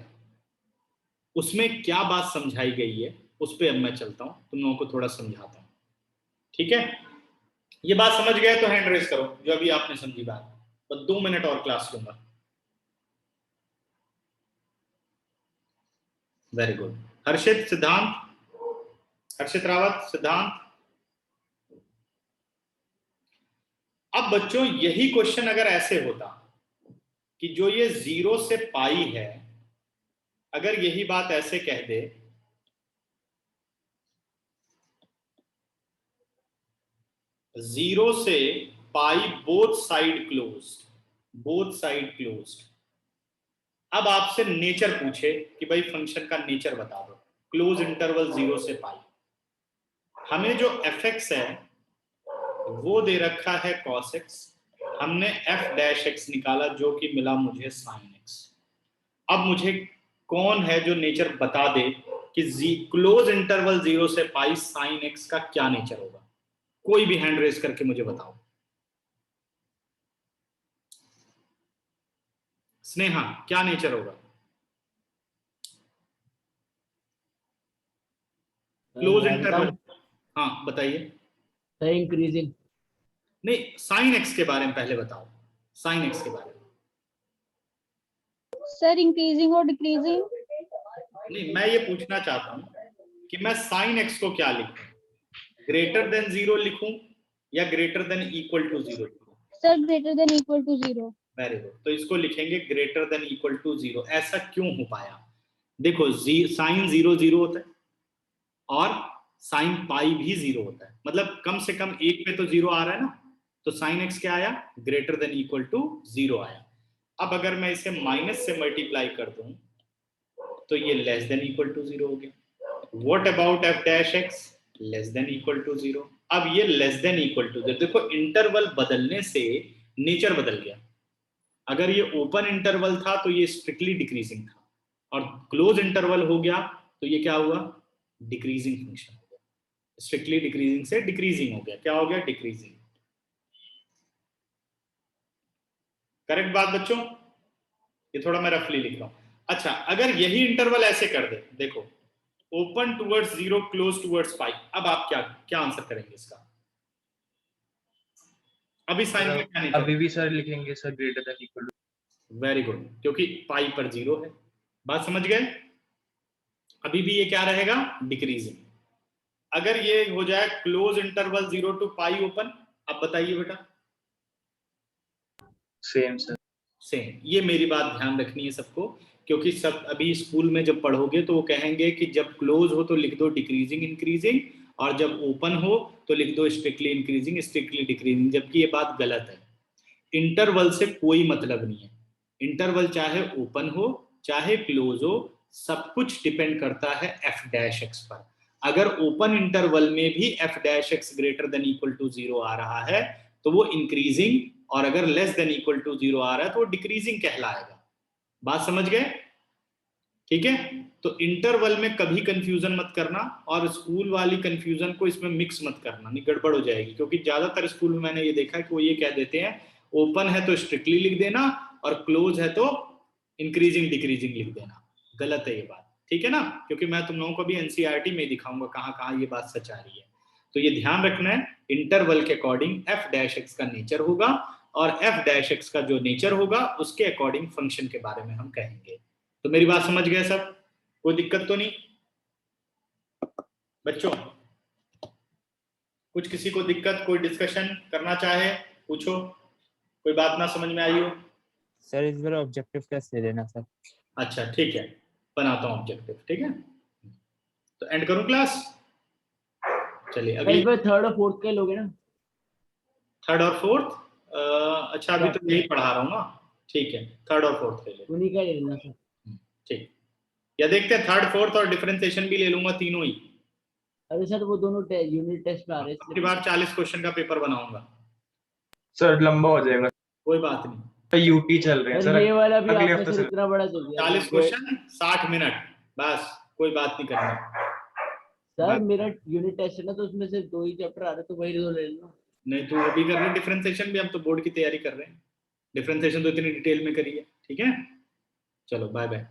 [SPEAKER 1] उसमें क्या बात समझाई गई है उस पे अब मैं चलता हूं, तुम लोगों को थोड़ा समझाता हूं। ठीक है? ये बात समझ गए तो हैंड रेज करो जो अभी आपने समझी बात। बस 2 मिनट और क्लास लूंगा। Very good. हर्षित, सिद्धांत, हर्षित रावत, सिद्धांत। अब बच्चों यही क्वेश्चन अगर ऐसे होता कि जो ये 0 से पाई है, अगर यही बात ऐसे कह दे जीरो से pi both side closed, both side closed. अब आपसे नेचर पूछे कि भाई फंक्शन का नेचर बता दो, क्लोज इंटरवल 0 से पाई। हमें जो f(x) है वो दे रखा है cos x, हमने f डैश x निकाला जो कि मिला मुझे sin x। अब मुझे कौन है जो नेचर बता दे कि क्लोज इंटरवल 0 से पाई sin x का क्या नेचर होगा? कोई भी हैंड रेज करके मुझे बताओ। स्नेहा, क्या नेचर होगा क्लोज इंटरवल? हाँ बताइए।
[SPEAKER 2] Sir increasing.
[SPEAKER 1] नहीं, sin x के बारे में पहले बताओ, sin x के बारे में।
[SPEAKER 7] सर इंक्रीजिंग और डिक्रीजिंग।
[SPEAKER 1] नहीं, मैं ये पूछना चाहता हूँ कि मैं sin x को क्या लिखूं, ग्रेटर देन 0 लिखूं या ग्रेटर देन इक्वल टू 0 लिखूं?
[SPEAKER 7] Sir greater than equal to 0।
[SPEAKER 1] Very good, तो इसको लिखेंगे ग्रेटर देन इक्वल टू 0। ऐसा क्यों हो पाया? देखो साइन 0 0 होता है और साइन पाई भी 0 होता है, मतलब कम से कम एक पे तो 0 आ रहा है ना, तो साइन x क्या आया? ग्रेटर देन इक्वल टू 0 आया। अब अगर मैं इसे माइनस से मल्टीप्लाई कर दूं तो ये लेस देन इक्वल टू 0 हो गया। What about f dash x? Less than equal to 0। अब ये लेस देन इक्वल टू 0, देखो इंटरवल बदलने से नेचर बदल गया। अगर ये ओपन इंटरवल था तो ये स्ट्रिक्टली डिक्रीजिंग था, और क्लोज इंटरवल हो गया तो ये क्या हुआ? डिक्रीजिंग फंक्शन हो गया। स्ट्रिक्टली डिक्रीजिंग से डिक्रीजिंग हो गया। क्या हो गया? डिक्रीजिंग। करेक्ट बात बच्चों? ये थोड़ा मैं रफली लिख रहा हूं। अच्छा, अगर यही इंटरवल ऐसे कर दे, देखो ओपन टुवर्ड्स 0 क्लोज टुवर्ड्स पाई, अब आप क्या आंसर करेंगे इसका? अभी साइन का क्या नेचर?
[SPEAKER 5] अभी भी सर लिखेंगे sir greater than equal to.
[SPEAKER 1] Very good, क्योंकि पाई पर 0 है। बात समझ गए? अभी भी ये क्या रहेगा? डिक्रीजिंग। अगर ये हो जाए close interval 0 to pi open, अब बताइए बेटा।
[SPEAKER 5] Same sir.
[SPEAKER 1] सेम। ये मेरी बात ध्यान रखनी है सबको, क्योंकि सब अभी स्कूल में जब पढ़ोगे तो वो कहेंगे कि जब क्लोज हो तो लिख दो डिक्रीजिंग इंक्रीजिंग, और जब ओपन हो तो लिख दो स्ट्रिक्टली इंक्रीजिंग स्ट्रिक्टली डिक्रीजिंग, जबकि ये बात गलत है। इंटरवल से कोई मतलब नहीं है। इंटरवल चाहे ओपन हो चाहे क्लोज हो, सब कुछ डिपेंड करता है f डैश x पर। अगर ओपन इंटरवल में भी f dash x greater than equal to 0 आ रहा है तो वो इंक्रीजिंग, और अगर लेस देन इक्वल टू 0 आ रहा है तो वो डिक्रीजिंग कहलाएगा। बात समझ गए? ठीक है, तो इंटरवल में कभी कंफ्यूजन मत करना, और स्कूल वाली कंफ्यूजन को इसमें मिक्स मत करना, नहीं गड़बड़ हो जाएगी। क्योंकि ज्यादातर स्कूल में मैंने ये देखा कि वो ये कह देते हैं ओपन है तो स्ट्रिक्टली लिख देना और क्लोज है तो इंक्रीजिंग डिक्रीजिंग लिख देना। गलत है ये बात, ठीक है ना? क्योंकि मैं तुम लोगों को भी एनसीईआरटी में दिखाऊंगा कहाँ कहाँ ये बात सच आ रही है। तो ये ध्यान रखना है, इंटरवल के अकॉर्डिंग f डैश x का नेचर होगा, और f डैश x का जो नेचर होगा उसके अकॉर्डिंग फंक्शन के बारे में हम कहेंगे। तो मेरी बात समझ गए सब? कोई दिक्कत तो नहीं बच्चों? कुछ किसी को दिक्कत, कोई डिस्कशन करना चाहे पूछो, कोई बात ना समझ में आई हो?
[SPEAKER 6] सर इस बार ऑब्जेक्टिव कैसे लेना सर?
[SPEAKER 1] अच्छा ठीक है, बनाता हूँ ऑब्जेक्टिव। ठीक है, तो एंड करूँ क्लास? चलिए अभी
[SPEAKER 2] इस बार थर्ड और फोर्थ के लोगे ना?
[SPEAKER 1] थर्ड और फोर्थ? अच्छा अभी तो यही पढ़ा रहा हूँ ना। ठीक है, थर्ड और फोर्थ ले लो।
[SPEAKER 2] उन्हीं का ले लेना सर।
[SPEAKER 1] ठीक, या देखते हैं थर्ड फोर्थ और डिफरेंशिएशन भी ले लूंगा, तीनों ही।
[SPEAKER 2] अरे सर वो दोनों यूनिट टेस्ट में आ रहे हैं
[SPEAKER 1] अगली बार 40 क्वेश्चन का पेपर बनाऊंगा।
[SPEAKER 5] सर लंबा हो जाएगा।
[SPEAKER 1] कोई बात नहीं,
[SPEAKER 5] यूटी चल रहे हैं
[SPEAKER 2] सर
[SPEAKER 5] सर,
[SPEAKER 2] ये वाला भी
[SPEAKER 5] अगले
[SPEAKER 2] आपने
[SPEAKER 5] हफ्ते
[SPEAKER 2] सर
[SPEAKER 5] से।
[SPEAKER 2] इतना बड़ा दे दिया
[SPEAKER 1] 40 क्वेश्चन 60 मिनट, बस कोई बात नहीं करनी।
[SPEAKER 2] सर मेरा यूनिट टेस्ट है ना, तो उसमें से 2 ही चैप्टर आ रहे, तो वही दो ले लेना।
[SPEAKER 1] नहीं तो अभी कर रहे हैं डिफरेंशिएशन भी, हम तो बोर्ड की तैयारी कर रहे हैं। डिफरेंशिएशन तो इतनी डिटेल में करी है। ठीक है, चलो बाय बाय।